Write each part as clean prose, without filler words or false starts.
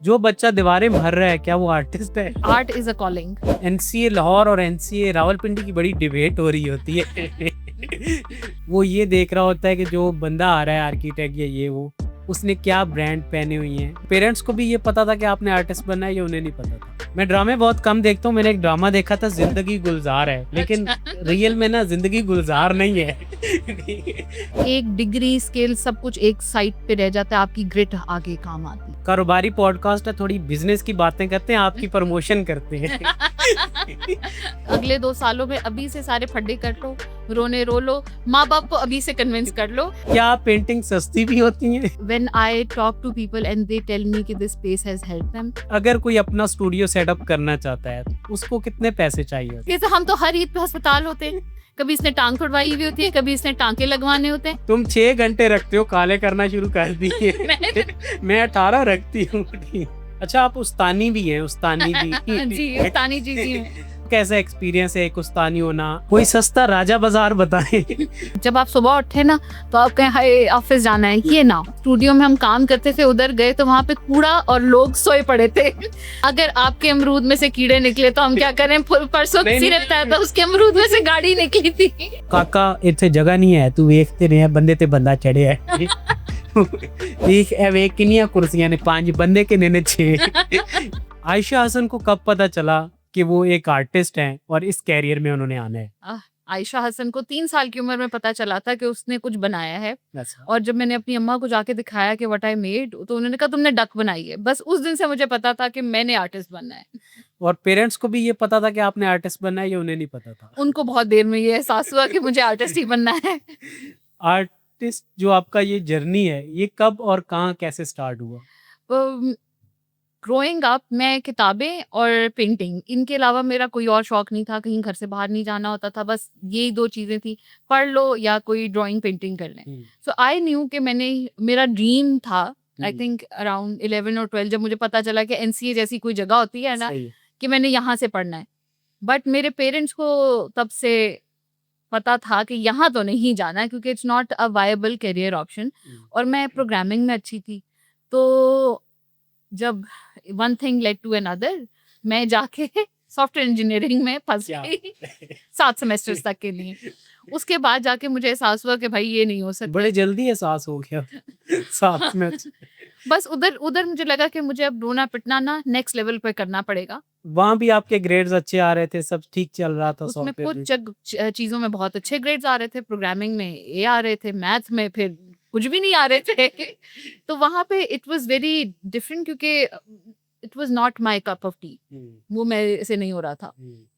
जो बच्चा दीवारें भर रहा है क्या वो आर्टिस्ट है? Art is a calling. NCA Lahore और एनसीए रावलपिंडी की बड़ी डिबेट हो रही होती है। वो ये देख रहा होता है कि जो बंदा आ रहा है आर्किटेक्ट या ये वो, उसने क्या ब्रांड पहने हुई हैं। पेरेंट्स को भी ये पता था कि आपने आर्टिस्ट बनना है, ये उन्हें नहीं पता था। मैं ड्रामे बहुत कम देखता हूँ। मैंने एक ड्रामा देखा था जिंदगी गुलजार है, लेकिन रियल में ना जिंदगी गुलजार नहीं है। एक डिग्री स्किल सब कुछ एक साइड पे रह जाता है, आपकी ग्रिट आगे काम आती है। कारोबारी पॉडकास्ट है, थोड़ी बिजनेस की बातें करते हैं, आपकी प्रमोशन करते हैं। अगले 2 सालों में अभी से सारे फड्डे कर लो, रोने रो लो, माँ बाप को अभी से कन्विंस कर लो। क्या पेंटिंग सस्ती भी होती है? When I talk to people and they tell me कि this space has helped them, अगर कोई अपना स्टूडियो सेटअप करना चाहता है तो उसको कितने पैसे चाहिए? जैसे हम तो हर ईद पे अस्पताल होते हैं, कभी इसने टांग तुड़वाई हुई होती है, कभी इसने टांके लगवाने होते हैं। तुम 6 घंटे रखते हो, काले करना शुरू कर दिए। मैं 18 रखती हूँ। अच्छा, आप उस्तानी भी हैं? उस्तानी भी? जी, उस्तानी जी जी। कैसा एक्सपीरियंस है एक उस्तानी होना? कोई सस्ता राजा बाजार बताएं। जब आप सुबह उठे ना तो आप कहें हाय ऑफिस जाना है, ये ना। स्टूडियो में हम काम करते थे, उधर गए तो वहाँ पे कूड़ा और लोग सोए पड़े थे। अगर आपके अमरूद में से कीड़े निकले तो हम क्या करें? परसों किसी ने बताया था उसके अमरूद में से गाड़ी निकली थी। काका इतने जगह नहीं है, तू देखते रहे बंदे ते बंदा चढ़े है। देख वे किनिया कुर्सियां ने, 5 बंदे के ने 6। आयशा हसन को कब पता चला कि वो एक आर्टिस्ट हैं और इस कैरियर में उन्होंने आना है? आयशा हसन को 3 साल की उम्र में पता चला था कि उसने कुछ बनाया है। और जब मैंने अपनी अम्मा को जाके दिखाया कि व्हाट आई मेड, तो उन्होंने कहा तुमने डक बनाई है। बस उस दिन से मुझे पता था कि मैंने आर्टिस्ट बनना है। और पेरेंट्स को भी ये पता था कि आपने आर्टिस्ट बनना है, ये उन्हें नहीं पता था? उनको बहुत देर में ये एहसास हुआ कि मुझे आर्टिस्ट ही बनना है। आर्टिस्ट जो आपका ये जर्नी है, ये कब और कहाँ कैसे स्टार्ट हुआ? ग्रोइंग अप मैं किताबें और पेंटिंग, इनके अलावा मेरा कोई और शौक नहीं था। कहीं घर से बाहर नहीं जाना होता था, बस यही 2 चीजें थी, पढ़ लो या कोई ड्राइंग पेंटिंग कर लें। सो आई न्यू कि मेरा ड्रीम था। आई थिंक अराउंड 11 और 12 जब मुझे पता चला कि एनसीए जैसी कोई जगह होती है ना, कि मैंने यहाँ से पढ़ना है। बट मेरे पेरेंट्स को तब से पता था कि यहाँ तो नहीं जाना है, क्योंकि it's not a viable career option. और मैं प्रोग्रामिंग में अच्छी थी, तो जब one thing led to another, मैं जाके सॉफ्टवेयर इंजीनियरिंग में फंस गई 7 सेमेस्टर्स तक के लिए। उसके बाद जाके मुझे एहसास हुआ कि भाई ये नहीं हो सकता। बड़े जल्दी एहसास हो गया 7 में। बस उधर मुझे लगा कि मुझे अब रोना पिटना ना नेक्स्ट लेवल पे करना पड़ेगा। वहाँ भी आपके ग्रेड्स अच्छे आ रहे थे, सब ठीक चल रहा था? उसमें कुछ चीजों में बहुत अच्छे ग्रेड्स आ रहे थे, प्रोग्रामिंग में ए आ रहे थे, मैथ में फिर कुछ भी नहीं आ रहे थे। तो वहाँ पे इट वाज वेरी डिफरेंट, क्योंकि it was not my cup of T. वो मेरे से नहीं हो रहा था।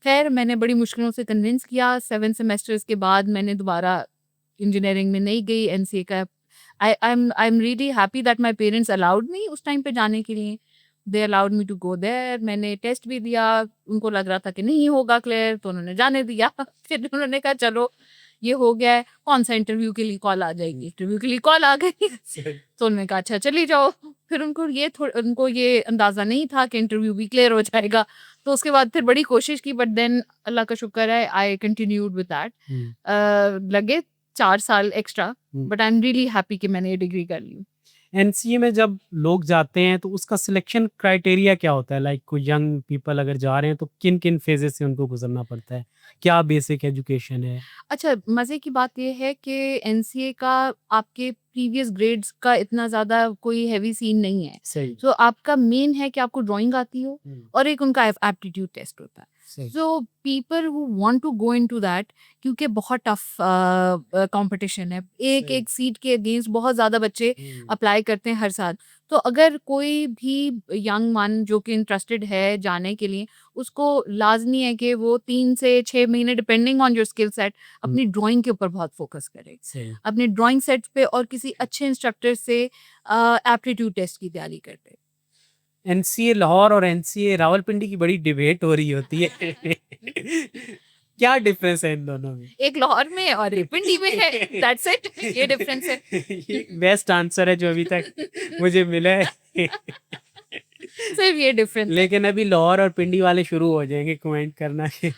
खैर मैंने बड़ी मुश्किलों से कन्विंस किया। 7 सेमेस्टर्स के बाद मैंने दोबारा इंजीनियरिंग में नहीं गई, एनसीए का। I am really happy that my parents allowed me उस टाइम पे जाने के लिए। They allowed me to go there. मैंने टेस्ट भी दिया, उनको लग रहा था कि नहीं होगा क्लियर, तो उन्होंने जाने दिया। फिर उन्होंने कहा चलो ये हो गया है, कौन सा इंटरव्यू के लिए कॉल आ जाएगी? इंटरव्यू के लिए कॉल आ गई। तो उन्होंने कहा अच्छा चली जाओ। फिर उनको ये अंदाजा नहीं था कि इंटरव्यू भी क्लियर हो जाएगा। तो उसके बाद फिर बड़ी कोशिश की, बट देन अल्लाह का शुक्र है आई कंटिन्यूड विद दैट। लगे 4 साल extra, but I am really happy कि मैंने ये डिग्री कर ली। एनसीए में जब लोग जाते हैं तो उसका सिलेक्शन क्राइटेरिया क्या होता है? लाइक कोई यंग पीपल अगर जा रहे हैं तो किन किन फेजेस से उनको गुजरना पड़ता है? क्या बेसिक एजुकेशन है? अच्छा, मजे की बात यह है कि एनसीए का आपके प्रीवियस ग्रेड्स का इतना ज्यादा कोई हैवी सीन नहीं है। सही। तो आपका मेन है कि आपको ड्राइंग आती हो, और एक उनका एप्टीट्यूड टेस्ट होता है। So people who want to go into that, क्योंकि बहुत टफ कंपटीशन है, एक सीट के अगेंस्ट बहुत ज्यादा बच्चे अप्लाई करते हैं हर साल। तो अगर कोई भी यंग मन जो कि इंटरेस्टेड है जाने के लिए, उसको लाजमी है कि वो 3 से 6 महीने depending on your skill set अपनी ड्राइंग के ऊपर बहुत फोकस करे, अपने ड्राइंग सेट पे, और किसी अच्छे इंस्ट्रक्टर से एप्टीट्यूड टेस्ट की तैयारी करते। एनसीए लाहौर और एनसीए रावलपिंडी की बड़ी डिबेट हो रही होती है। क्या डिफरेंस है इन दोनों में? एक लाहौर में और एक पिंडी में है, दैट्स इट। ये डिफरेंस है। ये बेस्ट आंसर है जो अभी तक मुझे मिला है। सिर्फ ये डिफरेंस। लेकिन अभी लाहौर और पिंडी वाले शुरू हो जाएंगे कमेंट करना कि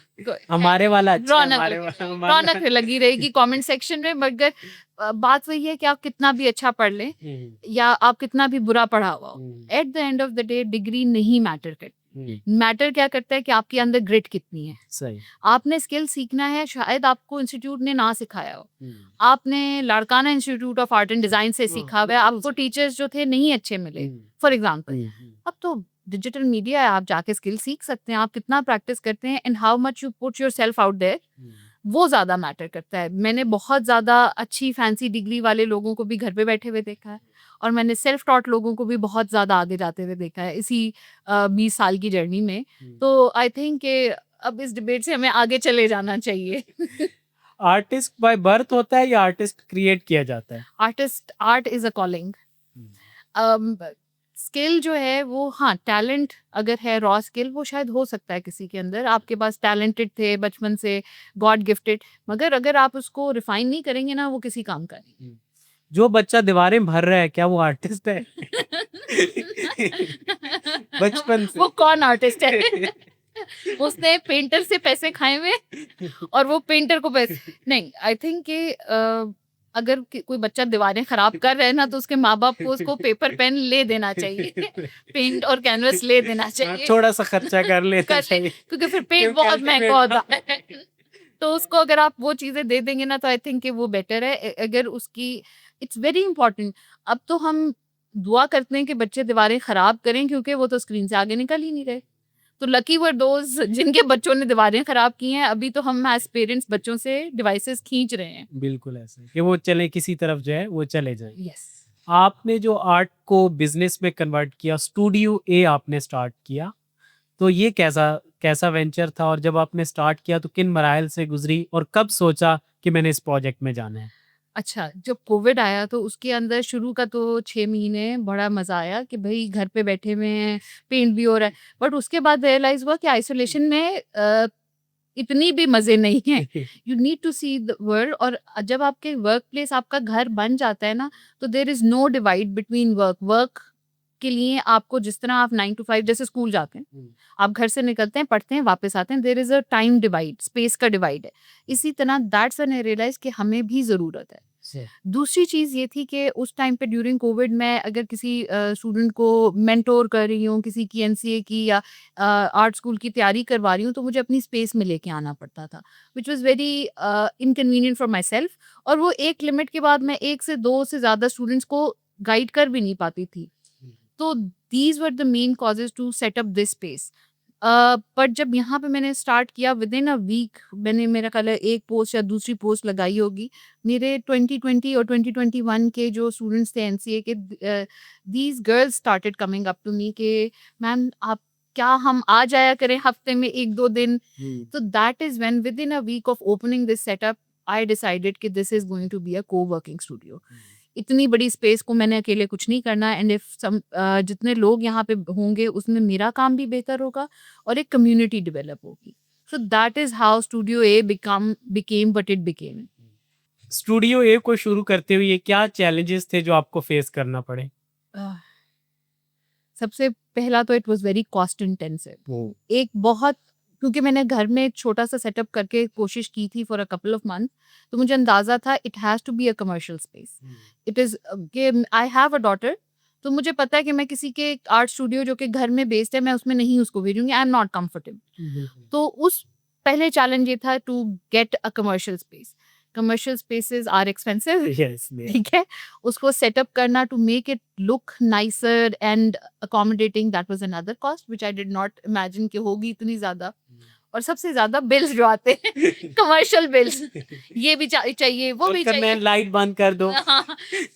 हमारे वाला अच्छा है, हमारे वाला रौनक लगी रहेगी कमेंट सेक्शन में। मगर बात वही है कि आप कितना भी अच्छा पढ़ लें या आप कितना भी बुरा पढ़ा हुआ हो, at the end of the day degree नहीं मैटर करती। मैटर क्या करता है कि आपके अंदर ग्रिट कितनी है। सही। आपने स्किल सीखना है, शायद आपको इंस्टीट्यूट ने ना सिखाया हो, आपने Larkana institute of art and design से सीखा हुआ है, आपको टीचर्स जो थे नहीं अच्छे मिले फॉर एग्जाम्पल। अब तो डिजिटल मीडिया है, आप जाके स्किल सीख सकते हैं। आप कितना प्रैक्टिस करते हैं and how much you put yourself out there, वो ज़्यादा मैटर करता है। मैंने बहुत ज़्यादा अच्छी फैंसी डिग्री वाले लोगों को भी घर पे बैठे हुए देखा है, और मैंने सेल्फ टॉट लोगों को भी बहुत ज़्यादा आगे जाते हुए देखा है इसी 20 साल की जर्नी में। तो आई थिंक कि अब इस डिबेट से हमें आगे चले जाना चाहिए। आर्टिस्ट बाय बर्थ होता है या आर्टिस्ट क्रिएट किया जाता है? Art is a calling. Skill जो है वो, हाँ, टैलेंट अगर है, रॉ स्किल, वो शायद हो सकता है किसी के अंदर। आपके पास टैलेंटेड थे बचपन से, गॉड गिफ्टेड, मगर अगर आप उसको रिफाइन नहीं करेंगे ना, वो किसी काम का नहीं। जो बच्चा दीवारें भर रहा है, क्या वो आर्टिस्ट है? बचपन से वो कौन आर्टिस्ट है? उसने पेंटर से पैसे खाए हुए और वो पेंटर को पैसे नहीं। आई थिंक कि अगर कोई बच्चा दीवारें खराब कर रहा है ना, तो उसके माँ बाप को उसको पेपर पेन ले देना चाहिए, पेंट और कैनवस ले देना चाहिए, थोड़ा सा खर्चा कर लेना चाहिए, क्योंकि फिर पेंट बहुत महंगा होता है। तो उसको अगर आप वो चीजें दे देंगे ना, तो आई थिंक कि वो बेटर है। अगर उसकी, इट्स वेरी इंपॉर्टेंट। अब तो हम दुआ करते हैं कि बच्चे दीवारें खराब करें, क्योंकि वो तो स्क्रीन से आगे निकल ही नहीं रहे। तो लकी वर दोज जिनके बच्चों ने दीवारें खराब की हैं। अभी तो हम एज पेरेंट्स बच्चों से डिवाइसेस खींच रहे हैं। बिल्कुल ऐसे कि वो चले किसी तरफ जो है वो चले जाएं। यस। आपने जो आर्ट को बिजनेस में कन्वर्ट किया, स्टूडियो ए आपने स्टार्ट किया, तो ये कैसा वेंचर था? और जब आपने स्टार्ट किया तो किन मराहल से गुजरी और कब सोचा कि मैंने इस प्रोजेक्ट में जाना है? अच्छा, जब कोविड आया तो उसके अंदर शुरू का तो 6 महीने बड़ा मज़ा आया कि भई घर पे बैठे हुए हैं, पेंट भी हो रहा है। बट उसके बाद रियलाइज़ हुआ कि आइसोलेशन में इतनी भी मज़े नहीं हैं। You need to see the world. और जब आपके वर्क प्लेस आपका घर बन जाता है ना, तो there is no divide between work के लिए आपको, जिस तरह आप 9 टू 5 जैसे स्कूल जाते हैं, आप घर से निकलते हैं, पढ़ते हैं, वापस आते हैं, there is a time divide, space का डिवाइड है। इसी तरह दैट्स व्हेन आई रियलाइज़ कि हमें भी ज़रूरत है। दूसरी चीज़ ये थी कि उस टाइम पे ड्यूरिंग कोविड मैं अगर किसी स्टूडेंट को मेंटोर कर रही हूँ, किसी की एनसीए की या आर्ट स्कूल की तैयारी करवा रही हूँ, तो मुझे अपनी स्पेस में लेके आना पड़ता था, which was very inconvenient for my self. और वो एक लिमिट के बाद मैं 1 से 2 से ज़्यादा स्टूडेंट्स को गाइड कर भी नहीं पाती थी। तो these were the main causes to set up this space. But जब यहाँ पे मैंने स्टार्ट किया, विद इन अ वीक मैंने, मेरा ख्याल है, एक पोस्ट या दूसरी पोस्ट लगाई होगी। मेरे 2020 और 2021 के जो स्टूडेंट्स थे एनसीए के, these girls started coming up to me कि मैम आप, क्या हम आ जाया करें हफ्ते में 1-2 दिन? तो that is when within a week of opening this setup I decided कि this is going to be a coworking studio. इतनी बड़ी स्पेस को मैंने अकेले कुछ नहीं करना, एंड इफ जितने लोग यहाँ पे होंगे उसमें मेरा काम भी बेहतर होगा और एक कम्युनिटी डेवलप होगी। So that is how studio A became what it became. Studio A को शुरू करते हुए क्या चैलेंजेस थे जो आपको फेस करना पड़े? सबसे पहला तो it was very cost intensive. एक बहुत, क्योंकि मैंने घर में एक छोटा सा सेटअप करके कोशिश की थी for a couple of month, तो मुझे अंदाजा था it has to be a commercial space. It is I have a daughter, तो मुझे पता है कि मैं किसी के आर्ट स्टूडियो जो कि घर में बेस्ड है, मैं उसमें नहीं उसको भेजूंगी। I am not comfortable. तो उस पहले चैलेंज ये था to get a commercial space. Commercial spaces are expensive, ठीक है। उसको सेटअप करना to make it look nicer and accommodating, that was another cost which I did not imagine कि होगी इतनी ज्यादा। और सबसे ज्यादा बिल्स जो आते हैं कमर्शियल बिल्स, ये भी चाहिए, वो भी चाहिए, लाइट बंद कर दो,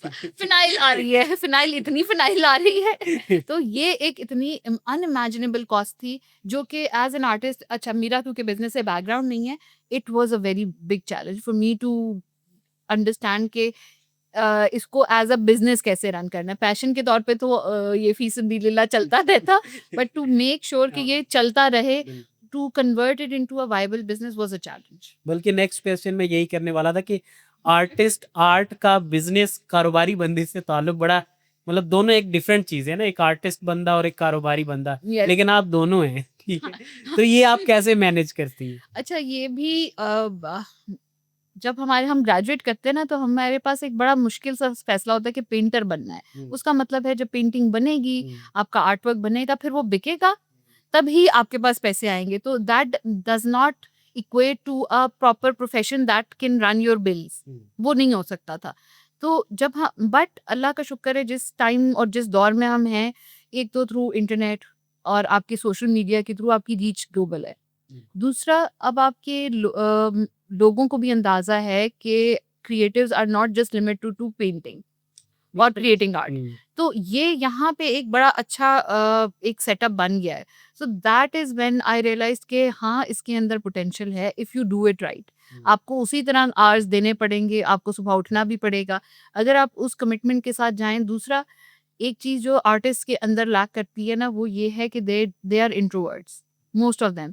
फिनाइल आ रही है, फिनाइल, इतनी फिनाइल आ रही है। तो ये एक इतनी अनइमेजिनेबल कॉस्ट थी, जो कि एज एन आर्टिस्ट, अच्छा मेरा क्योंकि बिजनेस से बैकग्राउंड नहीं है, it was a very big challenge for me to understand के इसको एज अ बिजनेस कैसे रन करना है। पैशन के तौर पे तो ये फीसदीलिल्लाह चलता रहता, बट टू मेक श्योर कि ये चलता रहे, to convert it into a viable business was a challenge. बल्कि नेक्स्ट क्वेश्चन में यही करने वाला था कि आर्टिस्ट आर्ट का बिजनेस कारोबारी बंदी से ताल्लुक बड़ा मतलब दोनों एक डिफरेंट चीज है ना, एक आर्टिस्ट बंदा और एक कारोबारी बंदा, Yes. लेकिन आप दोनों हैं, ठीक है। तो ये आप कैसे मैनेज करती हैं? अच्छा, ये भी जब हम ग्रेजुएट करते हैं ना, तो हमारे पास एक बड़ा मुश्किल सा फैसला होता है कि पेंटर बनना है। उसका मतलब है जब पेंटिंग बनेगी, आपका आर्ट वर्क बनेगा, फिर वो बिकेगा, तभी आपके पास पैसे आएंगे। तो that does not equate to a proper profession that can run your bills. वो नहीं हो सकता था। तो जब हम, बट अल्लाह का शुक्र है, जिस टाइम और जिस दौर में हम हैं, एक तो थ्रू इंटरनेट और आपके सोशल मीडिया के थ्रू आपकी रीच ग्लोबल है। दूसरा, अब आपके लोगों को भी अंदाजा है कि creatives are not just limited to painting और क्रिएटिंग आर्ट। तो ये यहाँ पे एक बड़ा अच्छा एक सेटअप बन गया है। So that is when I realise के हाँ, इसके अंदर पोटेंशियल है if you do it right. आपको उसी तरह आवर्स देने पड़ेंगे, आपको सुबह उठना भी पड़ेगा, अगर आप उस कमिटमेंट के साथ जाएं। दूसरा, एक चीज जो आर्टिस्ट के अंदर लैक करती है ना, वो ये है कि they are introverts, most of them.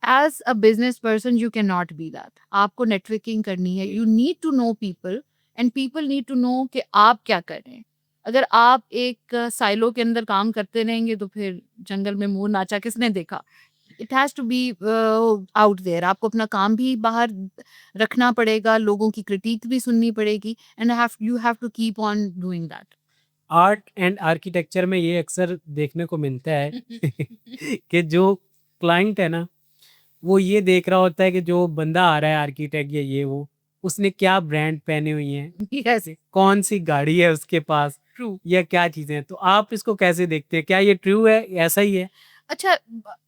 As a business person you can not be that. आपको नेटवर्किंग करनी है, you need to know people and people need to know कि आप क्या कर रहे हैं। अगर आप एक साइलो के अंदर काम करते रहेंगे तो फिर जंगल में मोर नाचा किसने देखा। It has to be out there. आपको अपना काम भी बाहर रखना पड़ेगा, लोगों की क्रिटिक भी सुननी पड़ेगी, and you have to keep on doing that. Art and architecture में ये अक्सर देखने को मिलता है कि जो क्लाइंट है ना, वो ये देख रहा होता है कि जो बंदा आ रहा है आर्किटेक्ट या ये वो, उसने क्या ब्रांड पहने हुई हैं, यस, कौन सी गाड़ी है उसके पास, ट्रू। या क्या चीजें हैं। तो आप इसको कैसे देखते हैं? क्या ये ट्रू है, ऐसा ही है? अच्छा,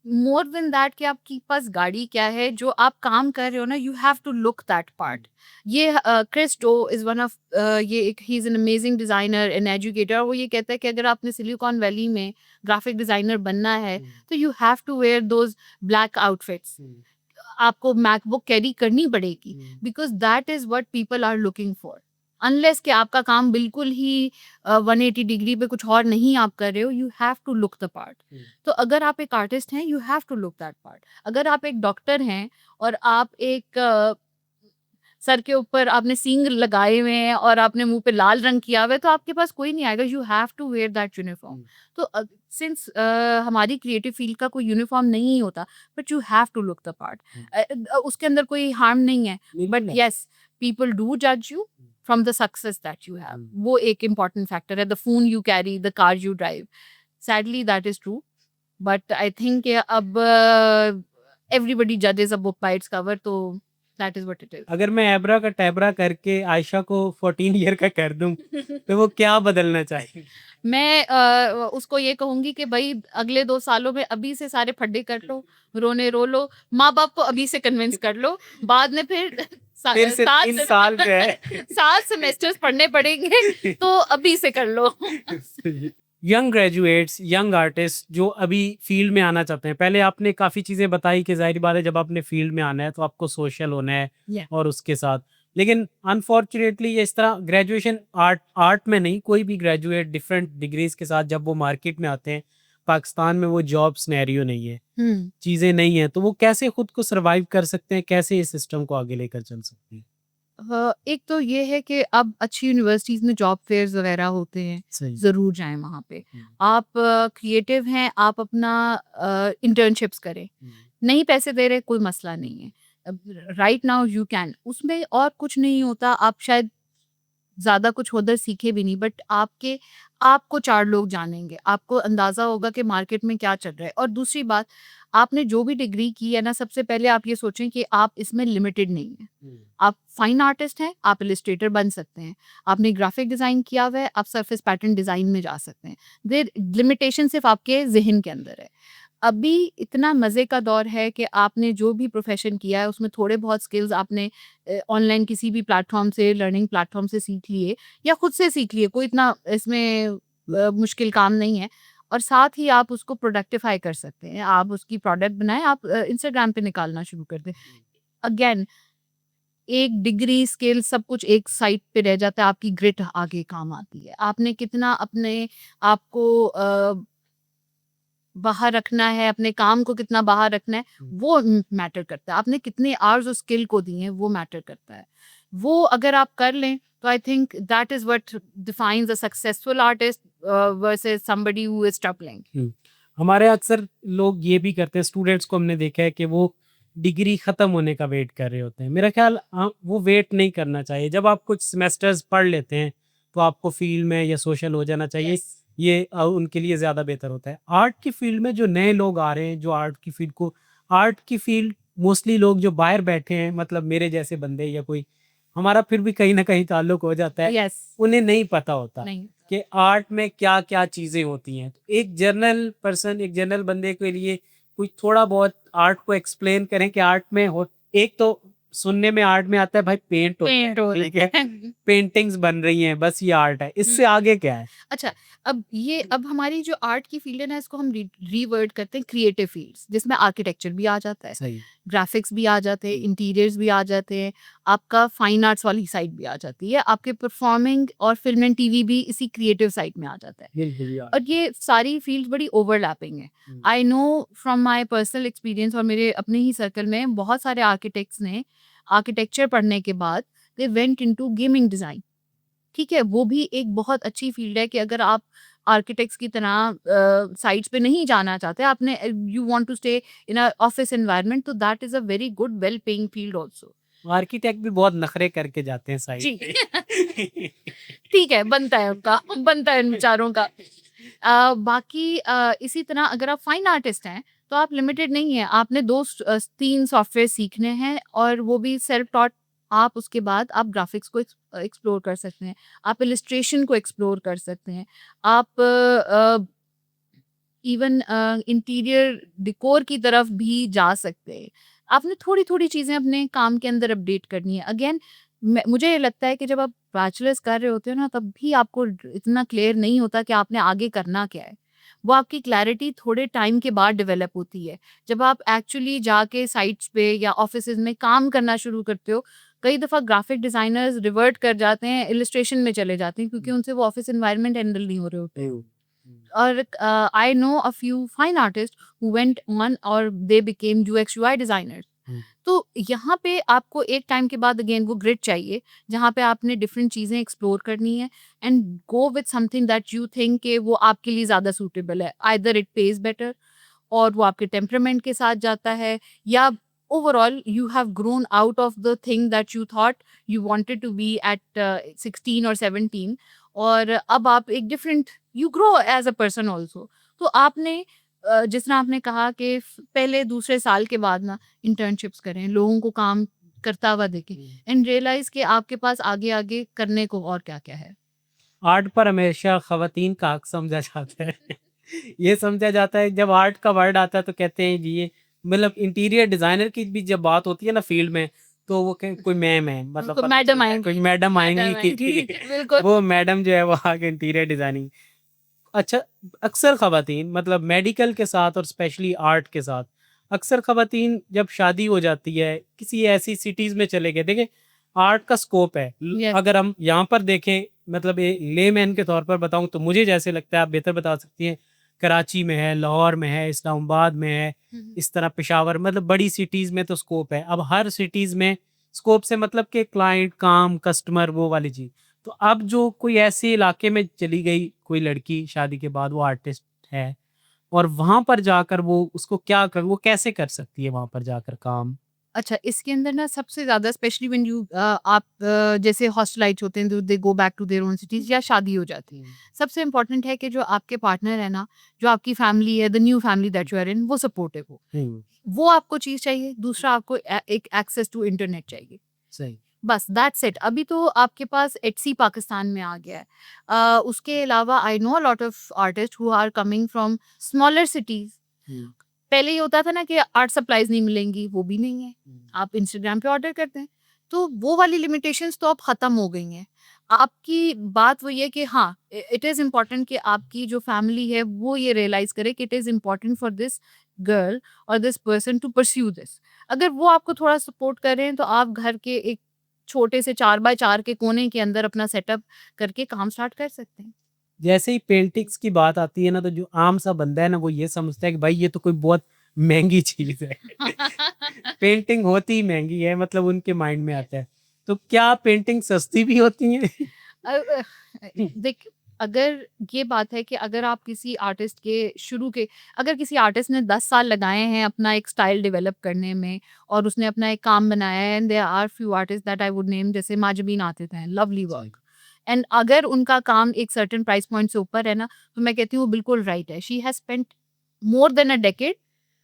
मोर देन दैट कि आपके पास गाड़ी क्या है, जो आप काम कर रहे हो ना, you have to look that part. ये Chris Do is one of, ये एक, he is an amazing designer and educator. वो ये कहता है कि अगर आपने सिलिकॉन वैली में ग्राफिक डिजाइनर बनना है, तो you have to wear those black outfits. आपको मैकबुक कैरी करनी पड़ेगी, because that is what people are looking for. Unless कि आपका काम बिल्कुल ही 180 डिग्री पे कुछ और नहीं आप कर रहे हो, you have to look the part. तो अगर आप एक आर्टिस्ट हैं, you have to look that part. अगर आप एक डॉक्टर हैं और आप एक सर के ऊपर आपने सींग लगाए हुए हैं और आपने मुंह पे लाल रंग किया हुआ है, तो आपके पास कोई नहीं आएगा। You have to wear that uniform. तो सिंस हमारी क्रिएटिव फील्ड का कोई यूनिफॉर्म नहीं होता, but you have to look the part. उसके अंदर कोई हार्म नहीं है, बट यस, पीपल डू जज you from the success that you have. वो एक इम्पॉर्टेंट फैक्टर है। The phone you carry, the car you drive, sadly that is true. But I think अब एवरीबडी जजेस a book by its cover, तो that is what it is. अगर मैं एब्रा का Tavera करके आयशा को 14 ईयर का कर दूं, तो वो क्या बदलना चाहिए? मैं उसको ये कहूंगी कि भाई अगले 2 सालों में अभी से सारे फड्डे कर लो, रोने रो लो, माँ बाप को अभी से कन्विंस कर लो, बाद में फिर फिर से 3 साल जो है 7 सेमेस्टर्स पढ़ने पड़ेंगे, तो अभी से कर लो। यंग ग्रेजुएट्स, यंग आर्टिस्ट जो अभी फील्ड में आना चाहते हैं, पहले आपने काफ़ी चीज़ें बताई कि ज़ाहिर बात है जब आपने फील्ड में आना है तो आपको सोशल होना है Yeah. और उसके साथ, लेकिन अनफॉर्चुनेटली इस तरह ग्रेजुएशन आर्ट में नहीं, कोई भी ग्रेजुएट डिफरेंट डिग्रीज के साथ जब वो मार्केट में आते हैं, पाकिस्तान में वो जॉब सिनेरियो नहीं है, चीज़ें नहीं है, तो वो कैसे खुद को सर्वाइव कर सकते हैं, कैसे इस सिस्टम को आगे लेकर चल सकते हैं? एक तो ये है कि अब अच्छी यूनिवर्सिटीज में जॉब फेयर्स वगैरह होते हैं, सही। ज़रूर जाएं वहाँ पे। आप क्रिएटिव हैं, आप अपना इंटर्नशिप्स करें, नहीं पैसे दे रहे कोई मसला नहीं है, राइट नाउ यू कैन। उसमें और कुछ नहीं होता, आप शायद ज़्यादा कुछ उधर सीखे भी नहीं, बट आपको 4 लोग जानेंगे, आपको अंदाज़ा होगा कि मार्केट में क्या चल रहा है। और दूसरी बात, आपने जो भी डिग्री की है ना, सबसे पहले आप ये सोचें कि आप इसमें लिमिटेड नहीं हैं। आप फाइन आर्टिस्ट हैं, आप इलस्ट्रेटर बन सकते हैं, आपने ग्राफिक डिज़ाइन किया हुआ है, आप सरफेस पैटर्न डिज़ाइन में जा सकते हैं। देयर लिमिटेशन सिर्फ आपके ज़हन के अंदर है। अभी इतना मज़े का दौर है कि आपने जो भी प्रोफ़ेशन किया है, उसमें थोड़े बहुत स्किल्स आपने ऑनलाइन किसी भी प्लेटफ़ॉर्म से, लर्निंग प्लेटफ़ॉर्म से सीख लिए या खुद से सीख लिए, कोई इतना इसमें मुश्किल काम नहीं है। और साथ ही आप उसको प्रोडक्टिफ़ाई कर सकते हैं, आप उसकी प्रोडक्ट बनाएँ, आप इंस्टाग्राम पे निकालना शुरू कर दें। अगेन, एक डिग्री, स्किल सब कुछ एक साइड पे रह जाता है, आपकी ग्रिट आगे काम आती है। आपने कितना अपने आप को बाहर रखना है, अपने काम को कितना बाहर रखना है, वो मैटर करता है। आपने कितने आवर्स उस स्किल को दिए हैं, वो मैटर करता है। वो अगर आप कर लें तो आई think that is what defines a successful artist versus somebody who is struggling. हमारे अक्सर लोग ये भी करते हैं, स्टूडेंट्स को हमने देखा है कि वो डिग्री खत्म होने का वेट कर रहे होते हैं। मेरा ख्याल वो वेट नहीं करना चाहिए। जब आप कुछ सेमेस्टर्स पढ़ लेते हैं तो आपको फील्ड में या सोशल हो जाना चाहिए। Yes. ये उनके लिए ज़्यादा बेहतर होता है। आर्ट की फील्ड में जो नए लोग आ रहे हैं, जो आर्ट की फील्ड मोस्टली लोग जो बाहर बैठे हैं, मतलब मेरे जैसे बंदे या कोई हमारा फिर भी कहीं ना कहीं ताल्लुक हो जाता है, Yes. उन्हें नहीं पता होता नहीं। कि आर्ट में क्या क्या चीज़ें होती हैं। तो एक जनरल बंदे के लिए कुछ थोड़ा बहुत आर्ट को एक्सप्लेन करें कि आर्ट में हो। एक तो सुनने में आर्ट में आता है भाई पेंट हो, पेंट हो ठीक है, पेंटिंग्स बन रही हैं, बस ये आर्ट है। इससे आगे क्या है? अच्छा, अब हमारी जो आर्ट की फील्ड है ना, इसको हम रीवर्ड करते हैं क्रिएटिव फील्ड्स, जिसमें आर्किटेक्चर भी आ जाता है, सही। ग्राफिक्स भी आ जाते हैं, इंटीरियर्स भी आ जाते हैं, आपका फाइन आर्ट्स वाली साइड भी आ जाती है, आपके परफॉर्मिंग और फिल्म एंड टीवी भी इसी क्रिएटिव साइड में आ जाता है। बिल्कुल यार। और ये सारी फील्ड बड़ी ओवरलैपिंग है। I know from my personal experience, और मेरे अपने ही सर्कल में बहुत सारे आर्किटेक्ट्स ने आर्किटेक्चर पढ़ने के बाद they went into gaming design. ठीक है, वो भी एक बहुत अच्छी फील्ड है कि अगर आप आर्किटेक्ट्स की तरह साइट्स पे नहीं जाना चाहते, आपने you want to stay in a office environment, तो that is a very good well paying field also. Architect भी बहुत नखरे करके जाते हैं जी। साइड पे। ठीक है, बनता है उनका, बनता है इन बेचारों का। बाकी इसी तरह अगर आप फाइन आर्टिस्ट हैं, तो आप लिमिटेड नहीं हैं। आपने 3 सॉफ्टवेयर सीखने हैं, और वो भी सेल्फ टॉट। आप उसके बाद आप ग्राफिक्स को एक्सप्लोर कर सकते हैं, आप इलस्ट्रेशन को एक्सप्लोर कर सकते हैं, आप इवन इंटीरियर डेकोर की तरफ भी जा सकते हैं। आपने थोड़ी-थोड़ी चीज़ें अपने काम के अंदर अपडेट करनी है। अगेन मुझे ये लगता है कि जब आप बैचलर्स कर रहे होते हो ना, तब भी आपको इतना क्लियर नहीं होता कि आपने आगे करना क्या है। वो आपकी क्लैरिटी थोड़े टाइम के बाद डेवलप होती है। जब आप एक्चुअली जाके साइट्स पे या ऑफिसेज़ में काम करना शुरू करते हो, कई दफ़ा ग्राफिक डिज़ाइनर्स रिवर्ट कर जाते हैं, इलस्ट्रेशन में चले जाते हैं, क्योंकि उनसे वो ऑफिस एनवायरनमेंट हैंडल नहीं हो रहे होते। और I know a few fine artist who went on और they became UX UI designers. तो यहाँ पे आपको एक टाइम के बाद अगेन वो ग्रिड चाहिए, जहाँ पे आपने डिफरेंट चीज़ें एक्सप्लोर करनी है, and go with something that you think कि वो आपके लिए ज़्यादा सूटेबल है। आइदर इट पेज बेटर, और वो आपके टेम्परामेंट के साथ जाता है, या overall you have grown out of the thing that you thought you wanted to be at 16 और 17, और अब आप एक different, you grow as a person also. तो आपने जिस तरह आपने कहा कि पहले दूसरे साल के बाद ना इंटर्नशिप्स करें, लोगों को काम करता हुआ देखें, एंड रियलाइज कि आपके पास आगे आगे करने को और क्या क्या है। आर्ट पर हमेशा खवातीन का हक समझा जाता है। ये समझा जाता है, जब आर्ट का वर्ड आता है तो कहते हैं जी ये, मतलब इंटीरियर डिजाइनर की भी जब बात होती है ना फील्ड में, तो वो कोई मैम है, मतलब कोई मैडम आएंगी, कोई मैडम मैडम आएंगी। आएंगी, बिल्कुल। वो मैडम जो है वो आगे इंटीरियर डिजाइनिंग। अच्छा, अक्सर खवातीन मतलब मेडिकल के साथ और स्पेशली आर्ट के साथ, अक्सर खवातीन जब शादी हो जाती है किसी ऐसी सिटीज़ में चले गए, देखें आर्ट का स्कोप है। Yes. अगर हम यहाँ पर देखें, मतलब ये लेमैन के तौर पर बताऊँ तो मुझे जैसे लगता है, आप बेहतर बता सकती हैं, कराची में है, लाहौर में है, इस्लामाबाद में है, इस तरह पेशावर, मतलब बड़ी सिटीज़ में तो स्कोप है। अब हर सिटीज़ में स्कोप से मतलब कि क्लाइंट, काम, कस्टमर, वो वाली चीज़। तो अब जो कोई ऐसे इलाके में चली गई कोई लड़की शादी के बाद, वो आर्टिस्ट है, और वहाँ पर जाकर वो उसको क्या कर वो कैसे कर सकती है वहाँ पर जाकर काम? अच्छा, इसके अंदर ना सबसे ज़्यादा स्पेशली व्हेन यू आप जैसे हॉस्टलाइट्स होते हैं, they go back to their own cities, या शादी हो जाती है। सबसे इम्पोर्टेंट है कि जो आपके पार्टनर है ना, जो आपकी फैमिली है, the new family that you are in, वो सपोर्टिव हो। वो आपको चीज़ चाहिए, दूसरा आपको एक एक्सेस टू इंटरनेट चाहिए। सही। बस दैट्स इट। अभी तो आपके पास एटसी पाकिस्तान में आ गया है। उसके अलावा I know a lot of artist who are coming from smaller cities. पहले ये होता था ना कि आर्ट सप्लाईज नहीं मिलेंगी, वो भी नहीं है। आप इंस्टाग्राम पे ऑर्डर करते हैं, तो वो वाली लिमिटेशंस तो अब ख़त्म हो गई हैं। आपकी बात वही है कि हाँ, इट इज़ इम्पोर्टेंट कि आपकी जो फैमिली है वो ये रियलाइज़ करे कि it is important for this girl और this person to pursue this. अगर वो आपको थोड़ा सपोर्ट कर रहे हैं, तो आप घर के एक छोटे से 4 बाय 4 के कोने के अंदर अपना सेटअप करके काम स्टार्ट कर सकते हैं। जैसे ही पेंटिंग्स की बात आती है ना, तो जो आम सा बंदा है ना, वो ये समझता है कि भाई ये तो कोई बहुत महँगी चीज़ है। पेंटिंग होती ही महँगी है, मतलब उनके माइंड में आता है। तो क्या पेंटिंग सस्ती भी होती हैं? देख, अगर ये बात है कि अगर आप किसी आर्टिस्ट के शुरू के अगर किसी आर्टिस्ट ने 10 साल लगाए हैं अपना एक स्टाइल डेवलप करने में और उसने अपना एक काम बनाया है, and there are few artist that I would name, जैसे माजबीन आतिफ हैं, लवली वर्क, एंड अगर उनका काम एक सर्टेन प्राइस पॉइंट से ऊपर है ना, तो मैं कहती हूँ वो बिल्कुल राइट है। She has spent more than a decade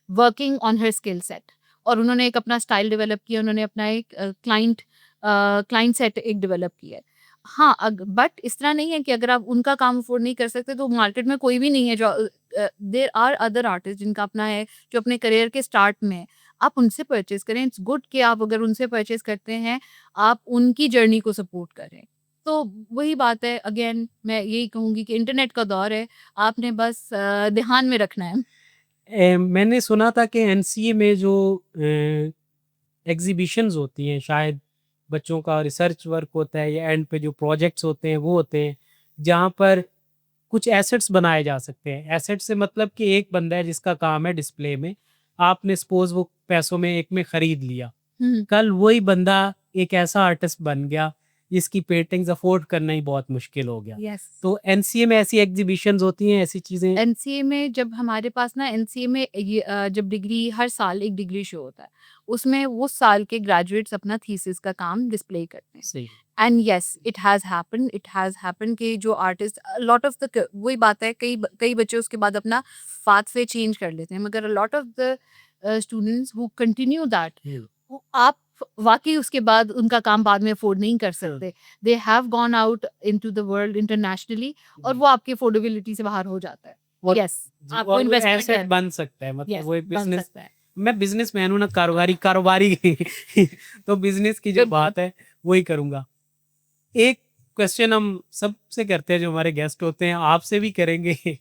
working on her skill set, और उन्होंने एक अपना स्टाइल डेवलप किया, उन्होंने अपना एक क्लाइंट सेट एक डेवलप किया है। हाँ, बट इस तरह नहीं है कि अगर आप उनका काम अफोर्ड नहीं कर सकते तो मार्केट में कोई भी नहीं है जो देयर आर अदर आर्टिस्ट जिनका अपना है, जो अपने करियर के स्टार्ट में है। आप उनसे परचेज करें, इट्स गुड कि आप अगर उनसे परचेज करते हैं, आप उनकी जर्नी को सपोर्ट करें। तो वही बात है, अगेन मैं यही कहूँगी कि इंटरनेट का दौर है, आपने बस ध्यान में रखना है। मैंने सुना था कि एनसीए में जो एग्जीबिशंस होती हैं, शायद बच्चों का रिसर्च वर्क होता है या एंड पे जो प्रोजेक्ट्स होते हैं वो होते हैं, जहाँ पर कुछ एसेट्स बनाए जा सकते हैं। एसेट से मतलब कि एक बंदा है जिसका काम है डिस्प्ले में, आपने सपोज वो पैसों में एक में खरीद लिया, हुँ। कल वही बंदा एक ऐसा आर्टिस्ट बन गया जिसकी पेंटिंग्स अफोर्ड करना ही बहुत मुश्किल हो गया। यस। तो एनसीए में ऐसी एग्जीबिशंस होती हैं, ऐसी चीज़ें? एनसीए में जब हमारे पास ना एनसीए में ये जब डिग्री हर साल एक डिग्री शो होता है, उसमें वो साल के ग्रेजुएट्स अपना थीसिस का काम डिस्प्ले करते हैं। सही। And yes, it has happened कि जो आर्टिस्ट लॉट ऑफ द वही बात है, कई बच्चे उसके बाद अपना पाथवे चेंज कर लेते हैं, मगर lot of the students who continue that, वो आप वाकई उसके बाद उनका काम बाद में अफोर्ड नहीं कर सकते। They have gone out into the world internationally, और वो आपकी अफोर्डेबिलिटी से बाहर हो जाता है। और यस, आपको और इन्वेस्टमेंट एसेट है। बन सकता है, मतलब यस, वो बन बिजनेस। सकता है। मैं बिजनेसमैन हूँ ना, कारोबारी कारोबारी तो बिजनेस की जो बिल्कुल। बात है वही करूँगा। एक क्वेश्चन हम सबसे करते हैं जो हमारे गेस्ट होते हैं, आपसे भी करेंगे।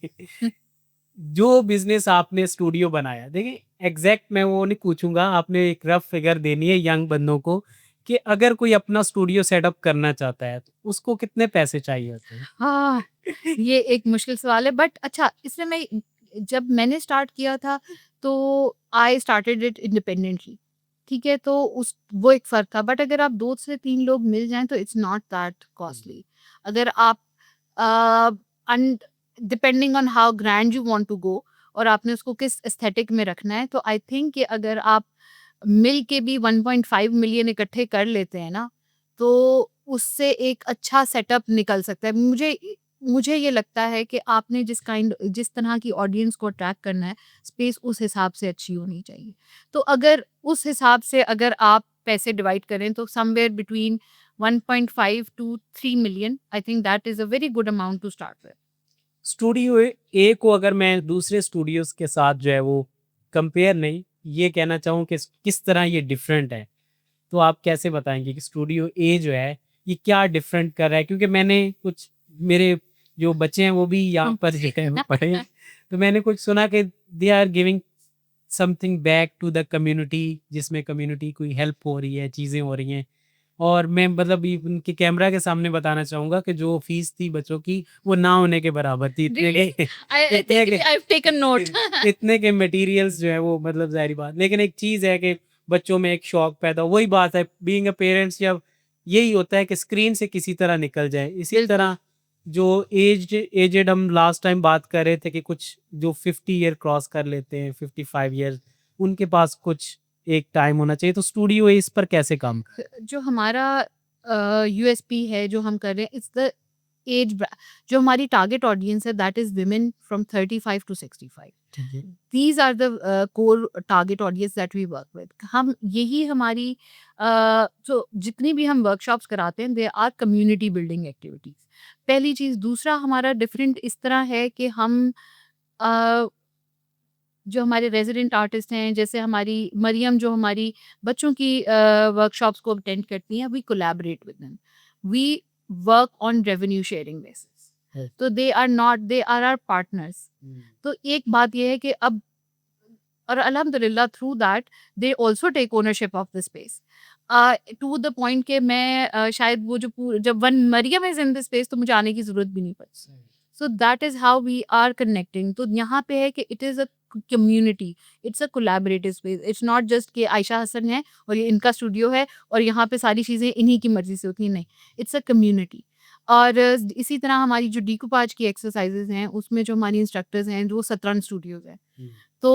जो बिजनेस आपने स्टूडियो बनाया, देखिए एग्जैक्ट मैं वो नहीं पूछूंगा, आपने एक रफ फिगर देनी है यंग बंदों को कि अगर कोई अपना स्टूडियो सेटअप करना चाहता है तो उसको कितने पैसे चाहिए होते हैं? हाँ, ये एक मुश्किल सवाल है, बट अच्छा, इसमें मैं जब मैंने स्टार्ट किया था तो आई स्टार्टेड इट इंडिपेंडेंटली, ठीक है? तो उस वो एक फ़र्क था, बट अगर आप 2 से 3 लोग मिल जाएँ तो इट्स नॉट दैट कॉस्टली। अगर आप uh, um depending on how grand you want to go, और आपने उसको किस एस्थेटिक में रखना है, तो आई थिंक कि अगर आप मिल के भी 1.5 मिलियन इकट्ठे कर लेते हैं ना, तो उससे एक अच्छा सेटअप निकल सकता है। मुझे ये लगता है कि आपने जिस तरह की ऑडियंस को अट्रैक्ट करना है, स्पेस उस हिसाब से अच्छी होनी चाहिए। तो अगर उस हिसाब से अगर आप पैसे डिवाइड करें तो somewhere between 1.5 to 3 million, I think that is a very good amount to start with. Studio A को अगर मैं दूसरे स्टूडियोज के साथ जो है वो कंपेयर नहीं, ये कहना चाहूँ कि किस तरह ये डिफरेंट है, तो आप कैसे बताएंगे कि स्टूडियो ए जो है ये क्या डिफरेंट कर रहा है? क्योंकि मैंने कुछ, मेरे जो बच्चे हैं वो भी यहाँ पर जो है वो पढ़े हैं, तो मैंने कुछ सुना कि they are giving something back to the community, जिसमें कम्युनिटी कोई हेल्प हो रही है, चीज़ें हो रही हैं। और मैं मतलब ये उनके कैमरा के सामने बताना चाहूँगा कि जो फीस थी बच्चों की वो ना होने के बराबर थी। इतने Really? के I इतने think के I've taken note. इतने के मटेरियल्स जो है वो, मतलब ज़ाहिर बात, लेकिन एक चीज़ है कि बच्चों में एक शौक पैदा, वही बात है बीइंग अ पेरेंट्स, जब यही होता है कि स्क्रीन से किसी तरह निकल जाए। इसी बिल्कुल। तरह जो एजेड हम लास्ट टाइम बात कर रहे थे कि कुछ जो 50 ईयर क्रॉस कर लेते हैं, 55 ईयर, उनके पास कुछ एक टाइम होना चाहिए। तो स्टूडियो इस पर कैसे काम जो हमारा यूएसपी है जो हम कर रहे हैं, इट्स द एज, जो हमारी टारगेट ऑडियंस है, that is women from 35 to 65। ठीक है? These are the core target audience that we work with. हम यही हमारी जो जितनी भी हम वर्कशॉप्स कराते हैं, they are community building activities. पहली चीज। दूसरा, हमारा डिफरेंट इस तरह है कि हम जो हमारे रेजिडेंट आर्टिस्ट हैं, जैसे हमारी मरियम जो हमारी बच्चों की वर्कशॉप्स को अटेंड करती हैं, we collaborate with them, we work on revenue sharing basis. तो दे आर आवर पार्टनर्स। तो एक बात ये है कि अब, और अल्हम्दुलिल्लाह through that they also take ownership of the space, to the point कि मैं शायद वो जब one Maryam is in the space तो मुझे आने की जरूरत भी नहीं पड़ी। So that is how we are connecting. तो यहाँ पे है कि it is a community, it's a collaborative space. It's not just कि आयशा हसन है और ये इनका स्टूडियो है और यहाँ पे सारी चीज़ें इन्हीं की मर्ज़ी से होती हैं, नहीं, इट्स अ कम्युनिटी। और इसी तरह हमारी जो डीकूपाज की एक्सरसाइज़ेज़ हैं, उसमें जो हमारी इंस्ट्रक्टर्स हैं, वो सतरंग स्टूडियोज़ हैं। तो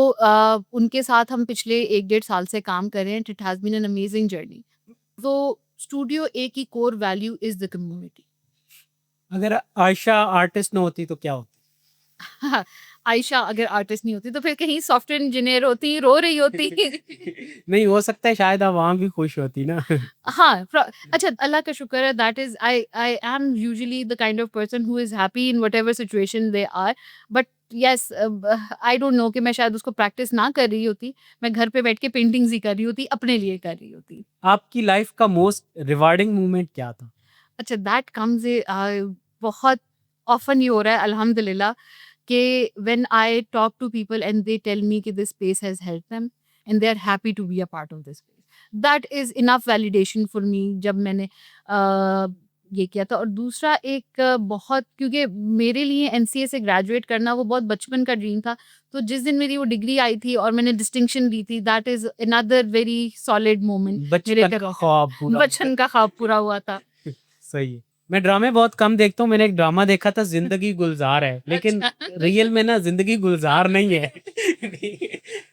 उनके साथ हम पिछले 1 डेढ़ साल से काम कर रहे हैं। It has been an amazing journey. तो स्टूडियो ए की core value is the community. अगर आयशा आर्टिस्ट ना होती तो क्या होता? आयशा अगर आर्टिस्ट नहीं होती तो फिर कहीं सॉफ्टवेयर इंजीनियर होती, रो रही होती। नहीं, हो सकता है शायद आप वहाँ भी खुश होती ना। हाँ, अच्छा, अल्लाह का शुक्र है, that is I am usually the kind of person who is happy in whatever situation they are. But yes, I don't know कि मैं शायद उसको प्रैक्टिस ना कर रही होती, मैं घर पे बैठ के पेंटिंग्स ही कर रही होती, अपने लिए कर रही होती। आपकी लाइफ का मोस्ट रिवार्डिंग मोमेंट क्या था? अच्छा, दैट कम्स बहुत ऑफ़न ये हो रहा है अल्हम्दुलिल्लाह कि when I talk to people and they tell me कि this space has helped them and they are happy to be a part of this space. That is enough validation for me जब मैंने ये किया था। और दूसरा एक बहुत, क्योंकि मेरे लिए एनसीए से ग्रेजुएट करना वो बहुत बचपन का ड्रीम था। तो जिस दिन मेरी वो डिग्री आई थी और मैंने डिस्टिंक्शन ली थी, that is another very solid moment मेरे बचपन का ख्वाब पूरा। बचपन का ख्वाब पूरा हुआ था। सही है। मैं ड्रामे बहुत कम देखता हूँ। मैंने एक ड्रामा देखा था, जिंदगी गुलजार है, लेकिन अच्छा। रियल में ना जिंदगी गुलजार नहीं है।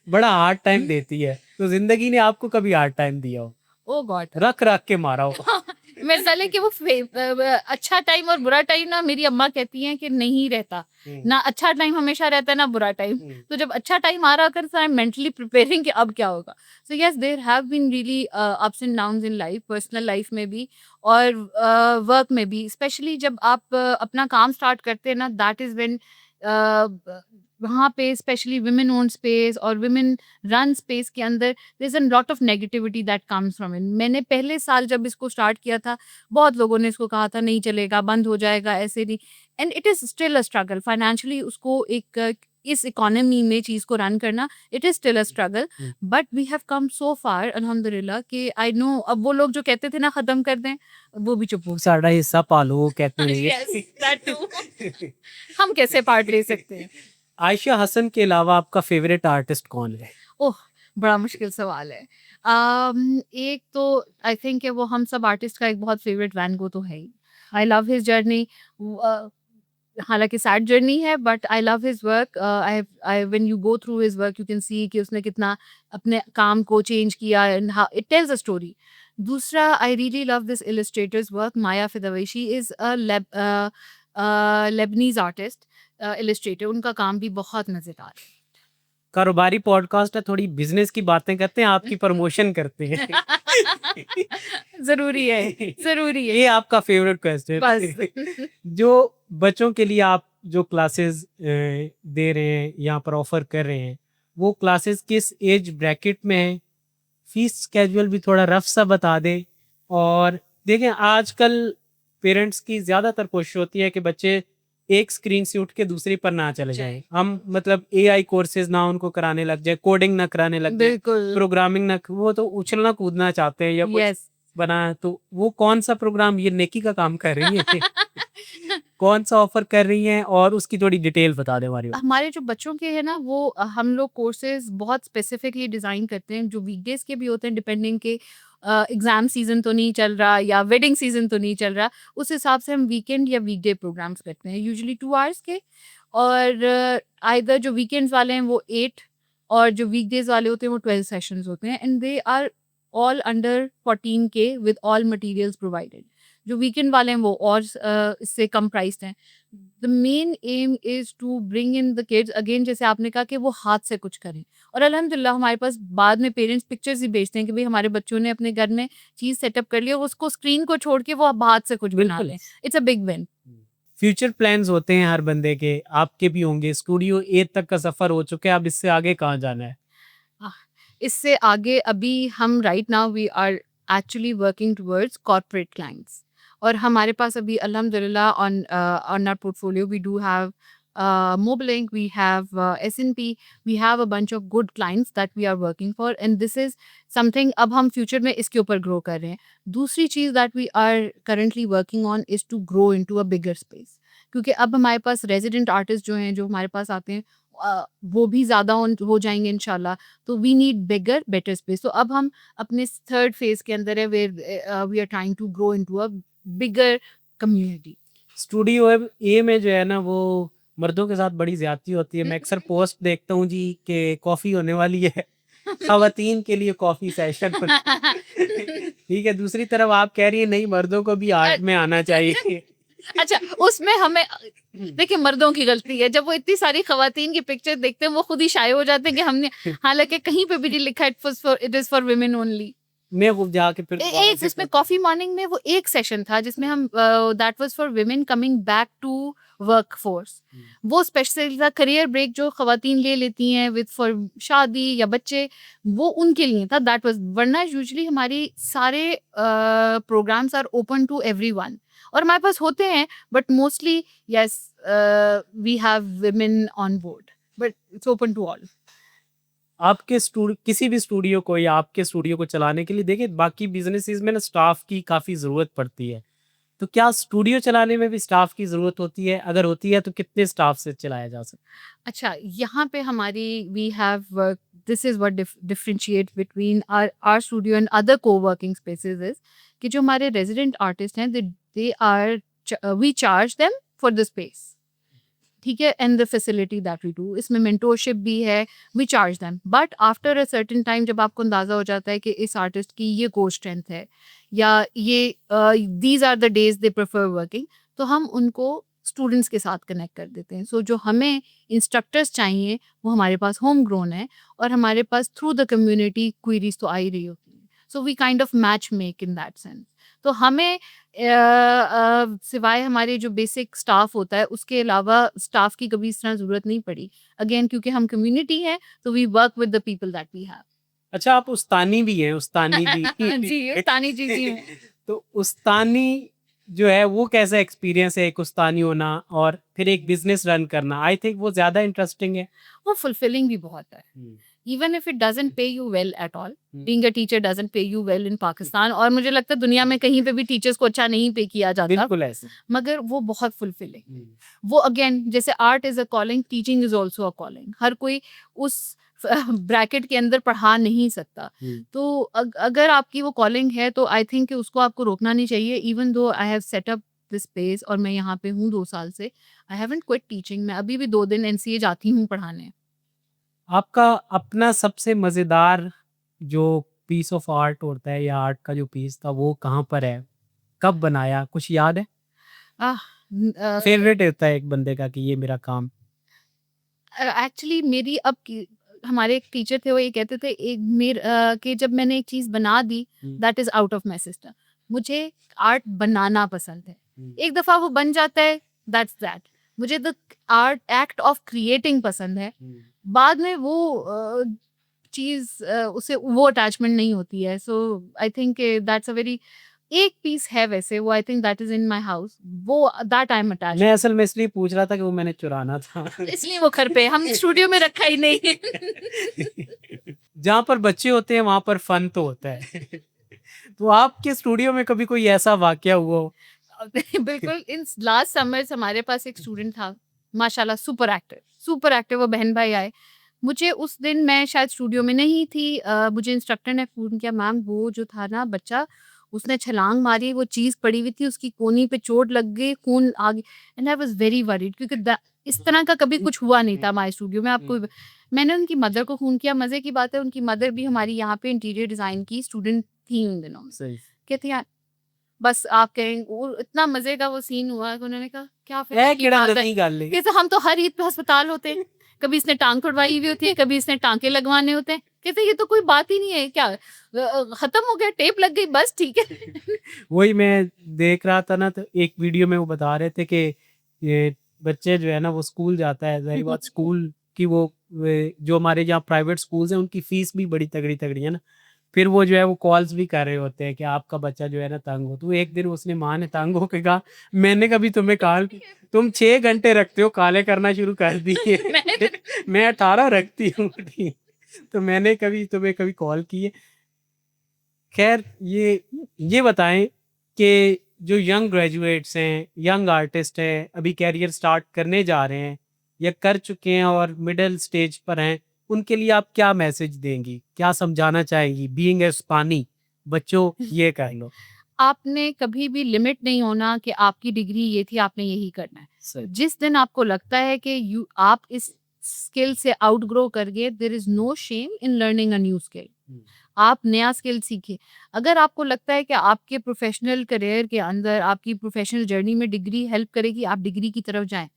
बड़ा हार्ड टाइम देती है। तो जिंदगी ने आपको कभी हार्ड टाइम दिया हो? ओह गॉड! रख रख के मारा हो? मेरे साले कि वो अच्छा टाइम और बुरा टाइम ना, मेरी अम्मा कहती हैं कि नहीं रहता। ना अच्छा टाइम हमेशा रहता है, ना बुरा टाइम। तो जब अच्छा टाइम आ रहा होता है तो आई एम मेंटली प्रिपेयरिंग कि अब क्या होगा। So yes, there have been really ups and downs in life, personal life में भी और वर्क में भी। स्पेशली जब आप अपना काम स्टार्ट करते हैं ना, दैट इज़ व्हेन वहाँ पे स्पेशली वुमेन ओन्ड स्पेस और वुमेन रन स्पेस के अंदर there is a lot of negativity that comes from it. मैंने पहले साल जब इसको स्टार्ट किया था, बहुत लोगों ने इसको कहा था नहीं चलेगा, बंद हो जाएगा, ऐसे नहीं। And it is still a struggle financially उसको एक इस इकोनॉमी में चीज़ को रन करना, it is still a struggle. But we have come so far अल्हम्दुलिल्लाह कि आई नो, अब वो लोग जो कहते थे ना खत्म कर दें, वो भी चुप हो गए। साड़ा हिस्सा पालो कहते हैं ये। Yes, that too. हम कैसे पार्ट ले सकते हैं? आयशा हसन के अलावा आपका फेवरेट आर्टिस्ट कौन है? ओह! बड़ा मुश्किल सवाल है। एक तो आई थिंक कि वो हम सब आर्टिस्ट का एक बहुत फेवरेट वैन गो तो है ही। I love his journey. हालाँकि सैड जर्नी है, but I love his work. I when you go through his work you can see कि उसने कितना अपने काम को चेंज किया and how it tells a story. दूसरा, I really love this illustrator's work. Maya Fidawi is Lebanese artist, illustrator. उनका काम भी बहुत मज़ेदार है। कारोबारी पॉडकास्ट है, थोड़ी बिजनेस की बातें करते हैं, आपकी प्रमोशन करते हैं। ज़रूरी है, ज़रूरी है। ये आपका फेवरेट क्वेश्चन। बस। जो बच्चों के लिए आप जो क्लासेस दे रहे हैं, यहाँ पर ऑफर कर रहे हैं, वो क्लासेस किस एज ब्रैकेट में है? फीस कैजुअल भी थोड़ा रफ सा बता दें। और देखें, आजकल पेरेंट्स की ज़्यादातर कोशिश होती है कि बच्चे एक स्क्रीन से उठ के दूसरी पर ना चले जाएं। हम मतलब एआई कोर्सेज ना उनको कराने लग जाए, कोडिंग ना कराने लग जाए, बिल्कुल। प्रोग्रामिंग ना, वो तो उछलना कूदना चाहते हैं या कुछ यस। बना। तो वो कौन सा प्रोग्राम, ये नेकी का काम कर रही है? कौन सा ऑफर कर रही हैं और उसकी थोड़ी डिटेल बता दें हमारी। हमारे जो बच्चों के हैं ना, वो हम लोग कोर्सेज बहुत स्पेसिफिकली डिज़ाइन करते हैं, जो वीकडेज़ के भी होते हैं, डिपेंडिंग के एग्ज़ाम सीज़न तो नहीं चल रहा या वेडिंग सीज़न तो नहीं चल रहा, उस हिसाब से हम वीकेंड या वीकडे प्रोग्राम्स करते हैं, यूजुअली 2 आवर्स के। और आइदर जो वीकेंड्स वाले हैं वो 8 और जो वीकडेज़ वाले होते हैं वो 12 सेशंस होते हैं and they are all under 14K with all materials provided. जो वीकेंड वाले हैं वो और इससे कम प्राइस्ड हैं। The main aim is to bring in the kids, again जैसे आपने कहा कि वो हाथ से कुछ करें। और अल्हम्दुलिल्लाह हमारे पास बाद में पेरेंट्स पिक्चर्स ही भेजते हैं कि भाई हमारे बच्चों ने अपने घर में चीज़ सेटअप कर लिया, उसको स्क्रीन को छोड़ के वो अब हाथ से कुछ बना बिल्कुल। लें। It's a big win. Future plans होते हैं हर बंदे के, आपके भी होंगे। स्टूडियो ए तक का सफर हो चुका है, अब इससे आगे कहाँ जाना है? आह, इससे आगे अभी हम right now we are actually working towards corporate clients. और हमारे पास अभी अल्हम्दुलिल्लाह on our portfolio we do have Mobilink, we have S&P, we have a bunch of good clients that we are working for and this is something अब हम future में इसके ऊपर ग्रो कर रहे हैं। दूसरी चीज़ that we are currently working on is to grow into a bigger space, क्योंकि अब हमारे पास रेजिडेंट आर्टिस्ट जो हैं, जो हमारे पास आते हैं, वो भी ज़्यादा हो जाएंगे इंशाल्लाह। तो we need bigger better space. तो अब हम अपने थर्ड फेज के अंदर है, where we are trying to grow into a bigger community. Studio A में जो है ना वो मर्दों के साथ बड़ी ज्यादती होती है। मैं अक्सर पोस्ट देखता हूँ जी कि कॉफी होने वाली है, खवातीन के लिए कॉफी सेशन। ठीक है, दूसरी तरफ आप कह रही है नहीं, मर्दों को भी आर्ट में आना चाहिए। अच्छा, उसमें हमें देखिए मर्दों की गलती है, जब वो इतनी सारी खवातीन की पिक्चर देखते हैं वो खुद ही शाये हो जाते हैं कि हमने, हालांकि कहीं पे भी नहीं लिखा it is for women only. मैं वो जाके फिर दोबारा एक से जिसमें कॉफी मॉर्निंग में वो एक सेशन था जिसमें हम that was for women coming back to work force. वो स्पेशली था करियर ब्रेक जो खवातीन ले लेती हैं विद फॉर शादी या बच्चे, वो उनके लिए था। दैट वाज, वरना यूजुअली हमारी सारे programs are open to everyone, और हमारे पास होते हैं but mostly yes we have women on board, but it's open to all. आपके किसी भी स्टूडियो को या आपके स्टूडियो को चलाने के लिए देखिए बाकी बिजनेसेस में ना स्टाफ की काफ़ी ज़रूरत पड़ती है। तो क्या स्टूडियो चलाने में भी स्टाफ की ज़रूरत होती है? अगर होती है तो कितने स्टाफ से चलाया जा सकता है? अच्छा, यहाँ पे हमारी we have work, this is what differentiate between our studio and other coworking spaces is कि जो हमारे रेजिडेंट आर्टिस्ट हैं they are, we charge them for the space, ठीक है, and the facility that we do. इसमें mentorship भी है, we charge them, but after a certain time जब आपको अंदाजा हो जाता है कि इस आर्टिस्ट की ये कोर स्ट्रेंथ है या ये these are the days they prefer working, तो हम उनको स्टूडेंट्स के साथ कनेक्ट कर देते हैं। सो जो हमें इंस्ट्रक्टर्स चाहिए वो हमारे पास होम ग्रोन है, और हमारे पास थ्रू द कम्युनिटी क्वेरीज तो आ ही रही होती है। So we kind of match make in that sense. तो हमें सिवाय हमारे जो बेसिक स्टाफ होता है उसके अलावा स्टाफ की कभी इस तरह ज़रूरत नहीं पड़ी। अगेन क्योंकि हम कम्युनिटी हैं, तो we work with the people that we have. अच्छा, आप उस्तानी भी हैं, उस्तानी भी। जी, उस्तानी जी जी हैं। तो उस्तानी जो है वो कैसा एक्सपीरियंस है, एक उस्तानी होना और फिर एक बिजनेस रन करना? आई थिंक वो ज़्यादा इंटरेस्टिंग है। वो फुलफिलिंग भी बहुत है। इवन इफ इट डजंट पे you well at all, being a teacher doesn't पे यू वेल इन पाकिस्तान, और मुझे लगता है दुनिया में कहीं पे भी टीचर्स को अच्छा नहीं पे किया जाता, बिल्कुल ऐसे। मगर वो बहुत फुलफिलिंग। वो अगेन जैसे art is a calling, teaching is also a calling. हर कोई उस ब्रैकेट के अंदर पढ़ा नहीं सकता। तो अगर आपकी वो कॉलिंग है तो आई थिंक उसको आपको रोकना नहीं चाहिए। Even though I have set up this space और मैं यहाँ पे हूँ 2 साल से, आई हैवंट क्विट टीचिंग। मैं अभी भी 2 दिन एनसीए जाती हूँ पढ़ाने। आपका अपना सबसे मज़ेदार जो पीस ऑफ आर्ट होता है या आर्ट का जो पीस था वो कहाँ पर है? कब बनाया? कुछ याद है? फेवरेट होता है एक बंदे का कि ये मेरा काम। एक्चुअली मेरी हमारे एक टीचर थे, वो ये कहते थे कि जब मैंने एक चीज बना दी that is out of my system. मुझे आर्ट बनाना पसंद है, एक दफा वो बन जाता है दैट्स दैट। मुझे the art act of creating पसंद है, बाद में वो चीज उसे वो अटैचमेंट नहीं होती है। So I think that's a very, एक पीस है वैसे वो, I think that is in my house, वो दैट आई एम अटैच्ड। मैं असल में इसलिए पूछ रहा था कि वो मैंने चुराना था। इसलिए वो घर पे, हम स्टूडियो में रखा ही नहीं। जहाँ पर बच्चे होते हैं वहां पर फन तो होता है। तो आपके स्टूडियो में कभी कोई ऐसा वाकया हुआ हो? बिल्कुल, इन लास्ट समर्स हमारे पास एक स्टूडेंट था, माशाल्लाह सुपर एक्टर, सुपर एक्टर। वो बहन भाई आए, मुझे उस दिन मैं शायद स्टूडियो में नहीं थी, मुझे इंस्ट्रक्टर ने फ़ोन किया, मैम वो जो था ना बच्चा, उसने छलांग मारी, वो चीज़ पड़ी हुई थी, उसकी कोहनी पे चोट लग गई, खून आ गया। And I was very worried क्योंकि इस तरह का कभी कुछ हुआ नहीं था हमारे स्टूडियो में। आपको मैंने उनकी मदर को फ़ोन किया, मज़े की बात है उनकी मदर भी हमारी यहाँ पे इंटीरियर डिज़ाइन की स्टूडेंट थी उन दिनों। सही। कहती हैं बस आप कहें, वो इतना मज़े का वो सीन हुआ कि उन्होंने कहा क्या है फ़िक्र की केड़ा बात है। नहीं गल है। कहते हम तो हर ईद पे अस्पताल होते हैं, कभी इसने टांग तुड़वाई हुई होती है, कभी इसने टांके लगवाने होते हैं। कहते ये तो कोई बात ही नहीं है, क्या खत्म हो गया, टेप लग गई, बस ठीक है। वही मैं देख रहा था ना, तो एक वीडियो में वो बता रहे थे कि ये बच्चे जो है ना वो स्कूल जाता है, जाहिर बात स्कूल की जो हमारे यहाँ प्राइवेट स्कूल्स हैं उनकी फीस भी बड़ी तगड़ी तगड़ी है ना। फिर वो जो है वो कॉल्स भी कर रहे होते हैं कि आपका बच्चा जो है ना तंग हो। तो एक दिन उसने माँ ने तंग होके कहा, मैंने कभी तुम्हें कहा तुम 6 घंटे रखते हो, काले करना शुरू कर दिए। मैं 18 रखती हूँ। तो मैंने कभी तुम्हें कभी कॉल की है? खैर ये बताएं कि जो यंग ग्रेजुएट्स हैं, यंग आर्टिस्ट हैं, अभी कैरियर स्टार्ट करने जा रहे हैं, या कर चुके हैं और मिडिल स्टेज पर हैं, उनके लिए आप क्या मैसेज देंगी, क्या समझाना चाहेंगी? बीइंग ए पानी बच्चों ये कह लो। आपने कभी भी लिमिट नहीं होना कि आपकी डिग्री ये थी, आपने यही करना है। सही। जिस दिन आपको लगता है कि आप इस स्किल से आउटग्रो कर गए, there is no shame in learning a new skill. आप नया स्किल सीखिए। अगर आपको लगता है कि आपके प्रोफेशनल करियर के अंदर, आपकी प्रोफेशनल जर्नी में डिग्री हेल्प करेगी, आप डिग्री की तरफ जाएं।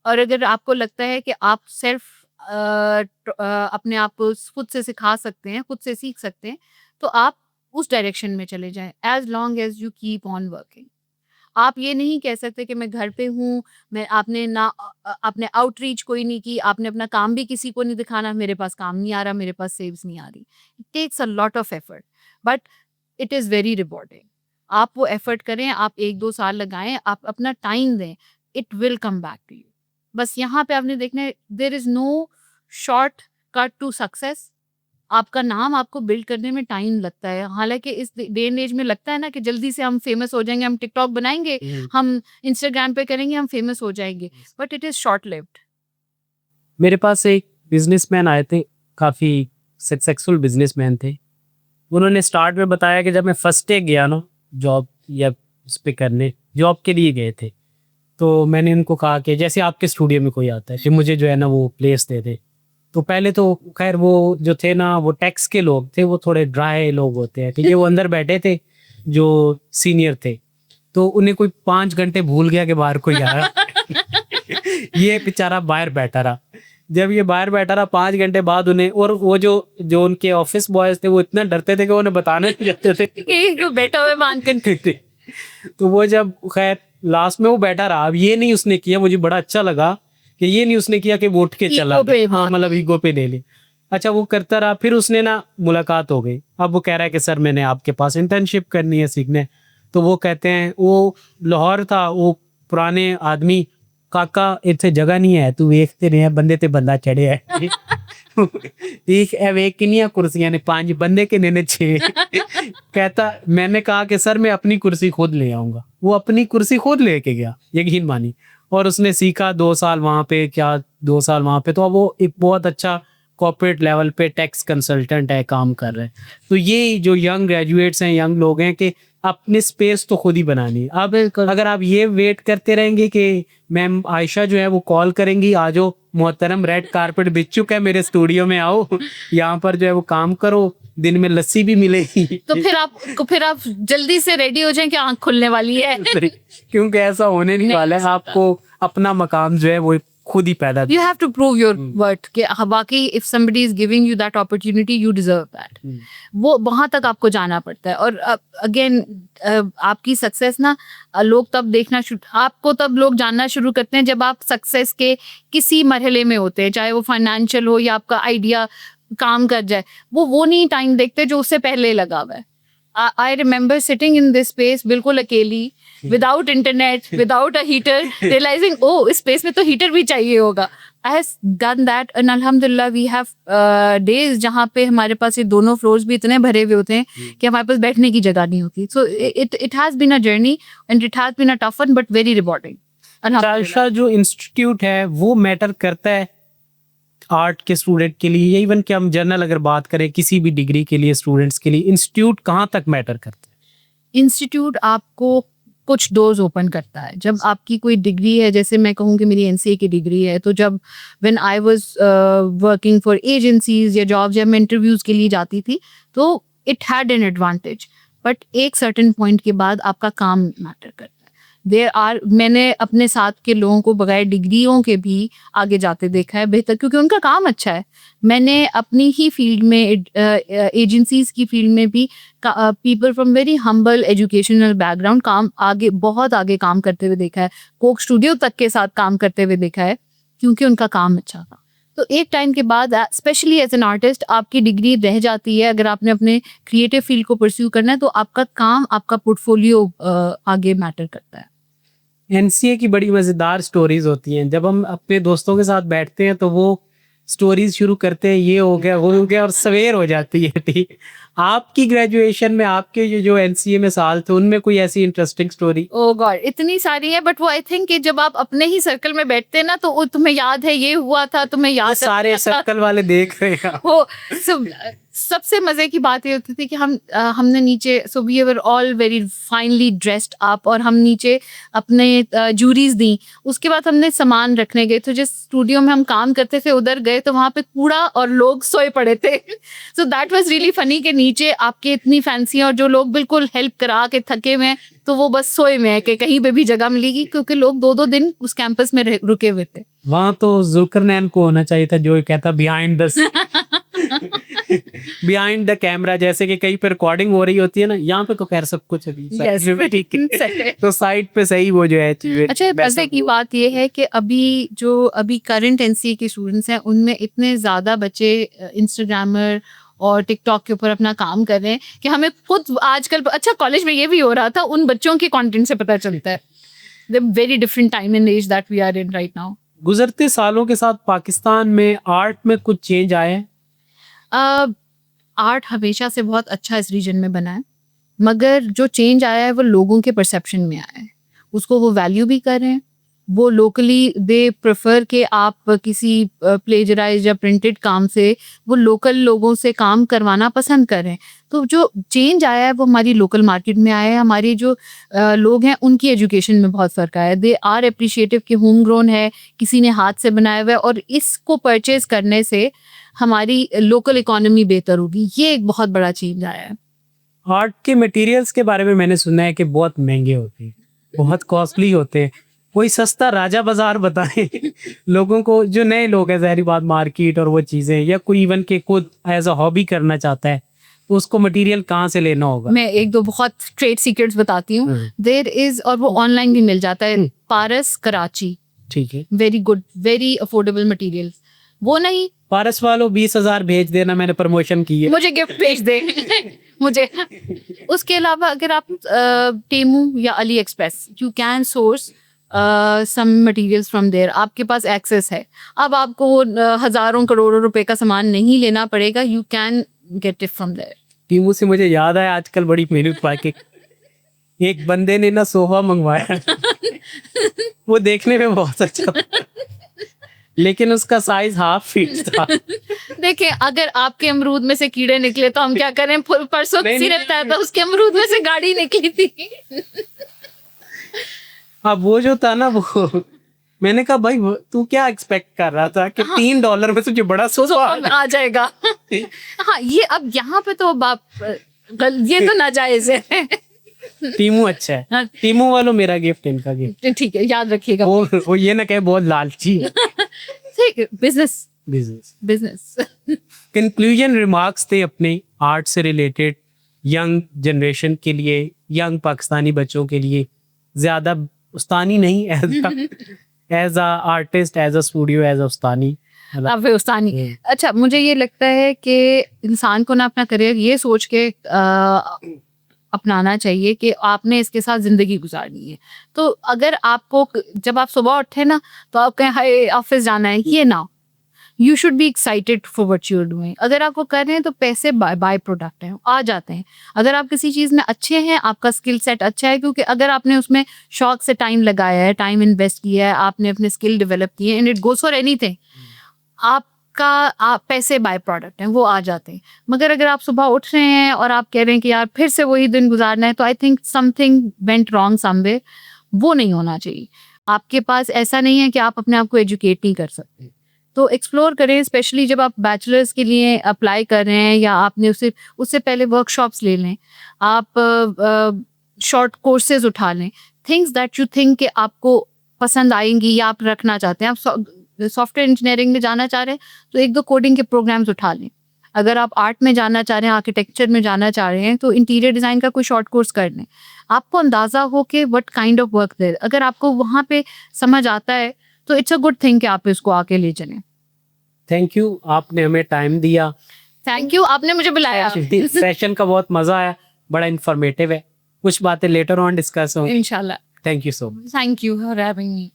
और अगर आपको लगता है कि आप सेल्फ अपने आप को खुद से सिखा सकते हैं, खुद से सीख सकते हैं, तो आप उस डायरेक्शन में चले जाएं, as long as you keep on working. आप ये नहीं कह सकते कि मैं घर पे हूँ, मैं आपने ना आपने आउटरीच कोई नहीं की, आपने अपना काम भी किसी को नहीं दिखाना, मेरे पास काम नहीं आ रहा, मेरे पास सेव्स नहीं आ रही। It takes a lot of effort, but it is very rewarding. आप वो एफर्ट करें, आप 1-2 साल लगाएं, आप अपना टाइम दें, it will come back to you. बस यहाँ पे आपने देखना है, there is no short cut to success. आपका नाम आपको बिल्ड करने में टाइम लगता है। हालाँकि इस डे एंड एज में लगता है ना कि जल्दी से हम फेमस हो जाएँगे, हम टिकटॉक बनाएँगे, हम इंस्टाग्राम पे करेंगे, हम फेमस हो जाएँगे, but it is short lived. मेरे पास एक बिजनेसमैन आए थे, काफ़ी सक्सेसफुल बिजनेसमैन थे। उन्होंने स्टार्ट में बताया कि जब मैं फर्स्ट डे गया ना जॉब या उस पे करने, जॉब के लिए गए थे, तो मैंने उनको कहा कि जैसे आपके स्टूडियो में कोई आता है कि मुझे जो है ना वो प्लेस दे दे। तो पहले तो खैर वो जो थे ना वो टैक्स के लोग थे, वो थोड़े ड्राई लोग होते हैं, ठीक है। वो अंदर बैठे थे जो सीनियर थे, तो उन्हें कोई 5 घंटे भूल गया कि बाहर कोई आया। ये बेचारा बाहर बैठा रहा। जब ये बाहर बैठा रहा 5 घंटे बाद उन्हें, और वो जो जो उनके ऑफिस बॉयज थे वो इतना डरते थे कि उन्हें बताने नहीं जाते थे। बैठा हुए मान कर। तो वो जब खैर लास्ट में वो बैठा रहा, अब ये नहीं उसने किया, मुझे बड़ा अच्छा लगा कि ये नहीं उसने किया कि वो उठ के चला, हाँ। मतलब ईगो पे ले ली। अच्छा वो करता रहा, फिर उसने ना मुलाकात हो गई। अब वो कह रहा है कि सर मैंने आपके पास इंटर्नशिप करनी है, सीखने। तो वो कहते हैं, वो लाहौर था, वो पुराने आदमी, काका इतने जगह नहीं है, तू वेखते रहे बंदे ते बंदा चढ़े है। ठीक है, वे किनिया कुर्सियां ने 5 बंदे के ने 6। कहता मैंने कहा कि सर मैं अपनी कुर्सी खुद ले आऊंगा। वो अपनी कुर्सी खुद लेके गया, यकीन मानी। और उसने सीखा 2 साल वहां पे, क्या 2 साल वहां पे, तो अब वो एक बहुत अच्छा कॉर्पोरेट लेवल पे टैक्स कंसल्टेंट है, काम कर रहे हैं। तो ये जो यंग ग्रेजुएट्स हैं, यंग लोग हैं, कि अपनी स्पेस तो खुद ही बनानी है। अब अगर आप ये वेट करते रहेंगे कि मैम आयशा जो है वो कॉल करेंगी, आ जाओ मोहतरम, रेड कारपेट बिछ चुका है, मेरे स्टूडियो में आओ, यहाँ पर जो है वो काम करो, दिन में लस्सी भी मिलेगी, तो फिर आप जल्दी से रेडी हो जाएं कि आंख खुलने वाली है। क्योंकि ऐसा होने नहीं वाला है। आपको अपना मकाम जो है वो खुद ही पैदा, you have to prove your worth कि बाकी if somebody is giving you that opportunity, you deserve that. वो वहां तक आपको जाना पड़ता है। और अगेन आपकी सक्सेस ना लोग तब देखना आपको तब लोग जानना शुरू करते हैं जब आप सक्सेस के किसी मरहले में होते हैं, चाहे वो फाइनेंशियल हो या आपका आइडिया काम कर जाए। वो नहीं टाइम देखते जो उससे पहले लगा हुआ है। I remember sitting in this space बिल्कुल अकेली, without internet, without a heater, realising oh इस स्पेस में तो हीटर भी चाहिए होगा। I have done that and अल्हम्दुलिल्लाह वी हैव डेज जहाँ पे हमारे पास ये दोनों फ्लोर्स भी इतने भरे हुए होते हैं कि हमारे पास बैठने की जगह नहीं होती। So it has been a journey and it has been a tough one but very rewarding. Ayesha जो इंस्टीट्यूट है वो मैटर करता है आर्ट के स्टूडेंट के लिए, या इवन कि हम जनरल अगर बात करें किसी भी डिग्री के लिए स्टूडेंट्स के लिए, इंस्टीट्यूट कहाँ तक मैटर करता है? इंस्टीट्यूट आपको कुछ डोर्स ओपन करता है। जब आपकी कोई डिग्री है, जैसे मैं कहूँ कि मेरी एनसीए की डिग्री है, तो जब when I was working for agencies या जॉब्स या मैं इंटरव्यूज के लिए जाती थी, तो it had an advantage. But एक सर्टेन पॉइंट के बाद आपका काम मैटर करता है। मैंने अपने साथ के लोगों को बगैर डिग्रियों के भी आगे जाते देखा है बेहतर, क्योंकि उनका काम अच्छा है। मैंने अपनी ही फील्ड में एजेंसीज की फील्ड में भी people from very humble educational background बहुत आगे काम करते हुए देखा है। कोक स्टूडियो तक के साथ काम करते हुए देखा है, क्योंकि उनका काम अच्छा था। तो एक टाइम के बाद स्पेशली एज एन आर्टिस्ट आपकी डिग्री रह जाती है। अगर आपने अपने क्रिएटिव फील्ड को परस्यू करना है तो आपका काम, आपका पोर्टफोलियो आगे मैटर करता है। एनसीए की बड़ी मज़ेदार स्टोरीज होती हैं। जब हम अपने दोस्तों के साथ बैठते हैं तो वो स्टोरीज शुरू करते हैं, ये हो गया वो हो गया, और सवेर हो जाती है। ठीक, आपकी ग्रेजुएशन में आपके जो एनसीए में साल थे उनमें कोई ऐसी इंटरेस्टिंग स्टोरी? ओ गॉड, इतनी सारी है, बट वो आई थिंक कि जब आप अपने ही सर्कल में बैठते हैं ना, तो वो तुम्हें याद है ये हुआ था, तुम्हें याद सारे सर्कल वाले देख रहे हैं। वो सबसे मजे की बात ये होती थी कि हमने नीचे, so we were all very finally dressed up, और हम नीचे अपने जूरीज दी। उसके बाद हमने सामान रखने गए, तो जिस स्टूडियो में हम काम करते थे उधर गए, तो वहां पे कूड़ा और लोग सोए पड़े थे। So that was really funny कि नीचे आपके इतनी फैंसी, और जो लोग बिल्कुल हेल्प करा के थके हुए हैं, तो वो बस सोए में है कि कहीं पे भी जगह मिलेगी, क्योंकि लोग 2-2 दिन उस कैंपस में रुके हुए थे। वहां तो जुल्करनैन को होना चाहिए था जो कहता बिहाइंड द कैमरा, जैसे कि कहीं पे रिकॉर्डिंग हो रही होती है ना, यहाँ पे तो खैर सब कुछ अभी ठीक है, तो साइड पे सही वो जो है चीजें। अच्छा, मजे की बात ये है कि अभी करंट एनसीए के स्टूडेंट्स हैं, उनमें इतने ज्यादा बच्चे इंस्टाग्रामर और टिकटॉक के ऊपर अपना काम कर रहे हैं कि हमें खुद आजकल, अच्छा कॉलेज में ये भी हो रहा था, उन बच्चों के कंटेंट से पता चलता है। The very different time and age that we are in right now. गुजरते सालों के साथ पाकिस्तान में आर्ट में कुछ चेंज आए हैं? आर्ट हमेशा से बहुत अच्छा इस रीजन में बना है, मगर जो चेंज आया है वो लोगों के परसेप्शन में आया है। उसको वो वैल्यू भी कर रहे हैं, वो लोकली दे प्रेफर के आप किसी प्लेजराइज या प्रिंटेड काम से वो लोकल लोगों से काम करवाना पसंद कर रहे हैं। तो जो चेंज आया है वो हमारी लोकल मार्केट में आया है। हमारी जो लोग हैं उनकी एजुकेशन में बहुत फ़र्क आया है। दे आर अप्रिशिएटिव कि होम ग्रोन है, किसी ने हाथ से बनाया हुआ है, और इसको परचेज करने से हमारी लोकल इकोनॉमी बेहतर होगी। ये एक बहुत बड़ा चेंज आया है। आर्ट के मटेरियल्स के बारे में मैंने सुना है कि बहुत महंगे होते हैं, बहुत कॉस्टली होते हैं। कोई सस्ता राजा बाजार बताएं लोगों को, जो नए लोग हैं, ज़ाहिर बात मार्केट और वो चीज़ें, या कोई इवन के खुद एज अ हॉबी करना चाहता है, तो उसको मटेरियल कहाँ से लेना होगा? मैं 1-2 बहुत ट्रेड सीक्रेट्स बताती हूँ। देयर इज, और वो ऑनलाइन भी मिल जाता है, पारस कराची, ठीक है, very good, very affordable material. वो नहीं, पारस वालों 20,000 भेज देना, मैंने प्रमोशन की है, मुझे गिफ्ट भेज दे मुझे। उसके अलावा अगर आप टेमू या AliExpress, you can source some materials from there. आपके पास एक्सेस है, अब आपको हजारों करोड़ों रुपए का सामान नहीं लेना पड़ेगा, you can get it from there. Temu से मुझे याद आया, आजकल बड़ी मेहनत पाके एक बंदे ने ना सोफा मंगवाया वो देखने में बहुत अच्छा था, लेकिन उसका साइज हाफ फीट था। देखिए, अगर आपके अमरूद में से कीड़े निकले तो हम क्या करें? परसों सिर्फ था उसके अमरूद में से गाड़ी निकली थी। अब वो जो था ना, वो मैंने कहा भाई तू क्या एक्सपेक्ट कर रहा था कि हाँ, $3 में तुझे बड़ा सोफा आ जाएगा। हाँ, ये अब यहाँ पे तो बाप, ये तो नाजायज है। टीमू अच्छा है। हाँ, टीमू वालों मेरा गिफ्ट, इनका गिफ्ट ठीक है, याद रखिएगा। वो ये ना कहे बहुत लालची है। बिजनेस कंक्लूजन रिमार्क्स थे अपने आर्ट से रिलेटेड यंग जनरेशन के लिए, यंग पाकिस्तानी बच्चों के लिए, ज्यादा उस्तानी नहीं, as a artist, as a studio, as a उस्तानी। अच्छा, मुझे ये लगता है कि इंसान को ना अपना करियर ये सोच के अपनाना चाहिए कि आपने इसके साथ जिंदगी गुजारनी है। तो अगर आपको, जब आप सुबह उठे ना, तो आप कहें हाय ऑफिस जाना है, ये ना, you should be excited for what you are doing. अगर आपको कर रहे हैं तो पैसे बाय प्रोडक्ट हैं, आ जाते हैं। अगर आप किसी चीज़ में अच्छे हैं, आपका स्किल सेट अच्छा है, क्योंकि अगर आपने उसमें शौक से टाइम लगाया है, टाइम इन्वेस्ट किया है, आपने अपने स्किल डेवलप किए, and it goes for anything, आप पैसे बाय प्रोडक्ट हैं, वो आ जाते हैं। मगर अगर आप सुबह उठ रहे हैं और आप कह रहे हैं कि यार फिर से वही दिन गुजारना है, तो I think something went wrong somewhere. वो नहीं होना चाहिए। आपके पास ऐसा नहीं है कि आप अपने आप को एजुकेट नहीं कर सकते, तो एक्सप्लोर करें, स्पेशली जब आप बैचलर्स के लिए अप्लाई कर रहे हैं, या आपने उससे पहले वर्कशॉप्स ले लें, आप शॉर्ट कोर्सेज उठा लें, थिंग्स दैट यू थिंक कि आपको पसंद आएंगी या आप रखना चाहते हैं। आप सॉफ्टवेयर इंजीनियरिंग में जाना चाह रहे हैं तो 1-2 कोडिंग के प्रोग्राम्स उठा लें। अगर आप आर्ट में जाना चाह रहे हैं, आर्किटेक्चर में जाना चाह रहे हैं, तो इंटीरियर डिज़ाइन का कोई शॉर्ट कोर्स कर लें। आपको अंदाज़ा हो कि what kind of work there, अगर आपको वहाँ पे समझ आता है तो इट्स अ गुड थिंग कि आप इसको आके ले चलें। थैंक यू, आपने हमें टाइम दिया। थैंक यू, आपने मुझे बुलाया। सेशन का बहुत मजा आया, बड़ा इंफॉर्मेटिव है। कुछ बातें लेटर ऑन डिस्कस होंगी इंशाल्लाह। Thank you so much. Thank you for having me.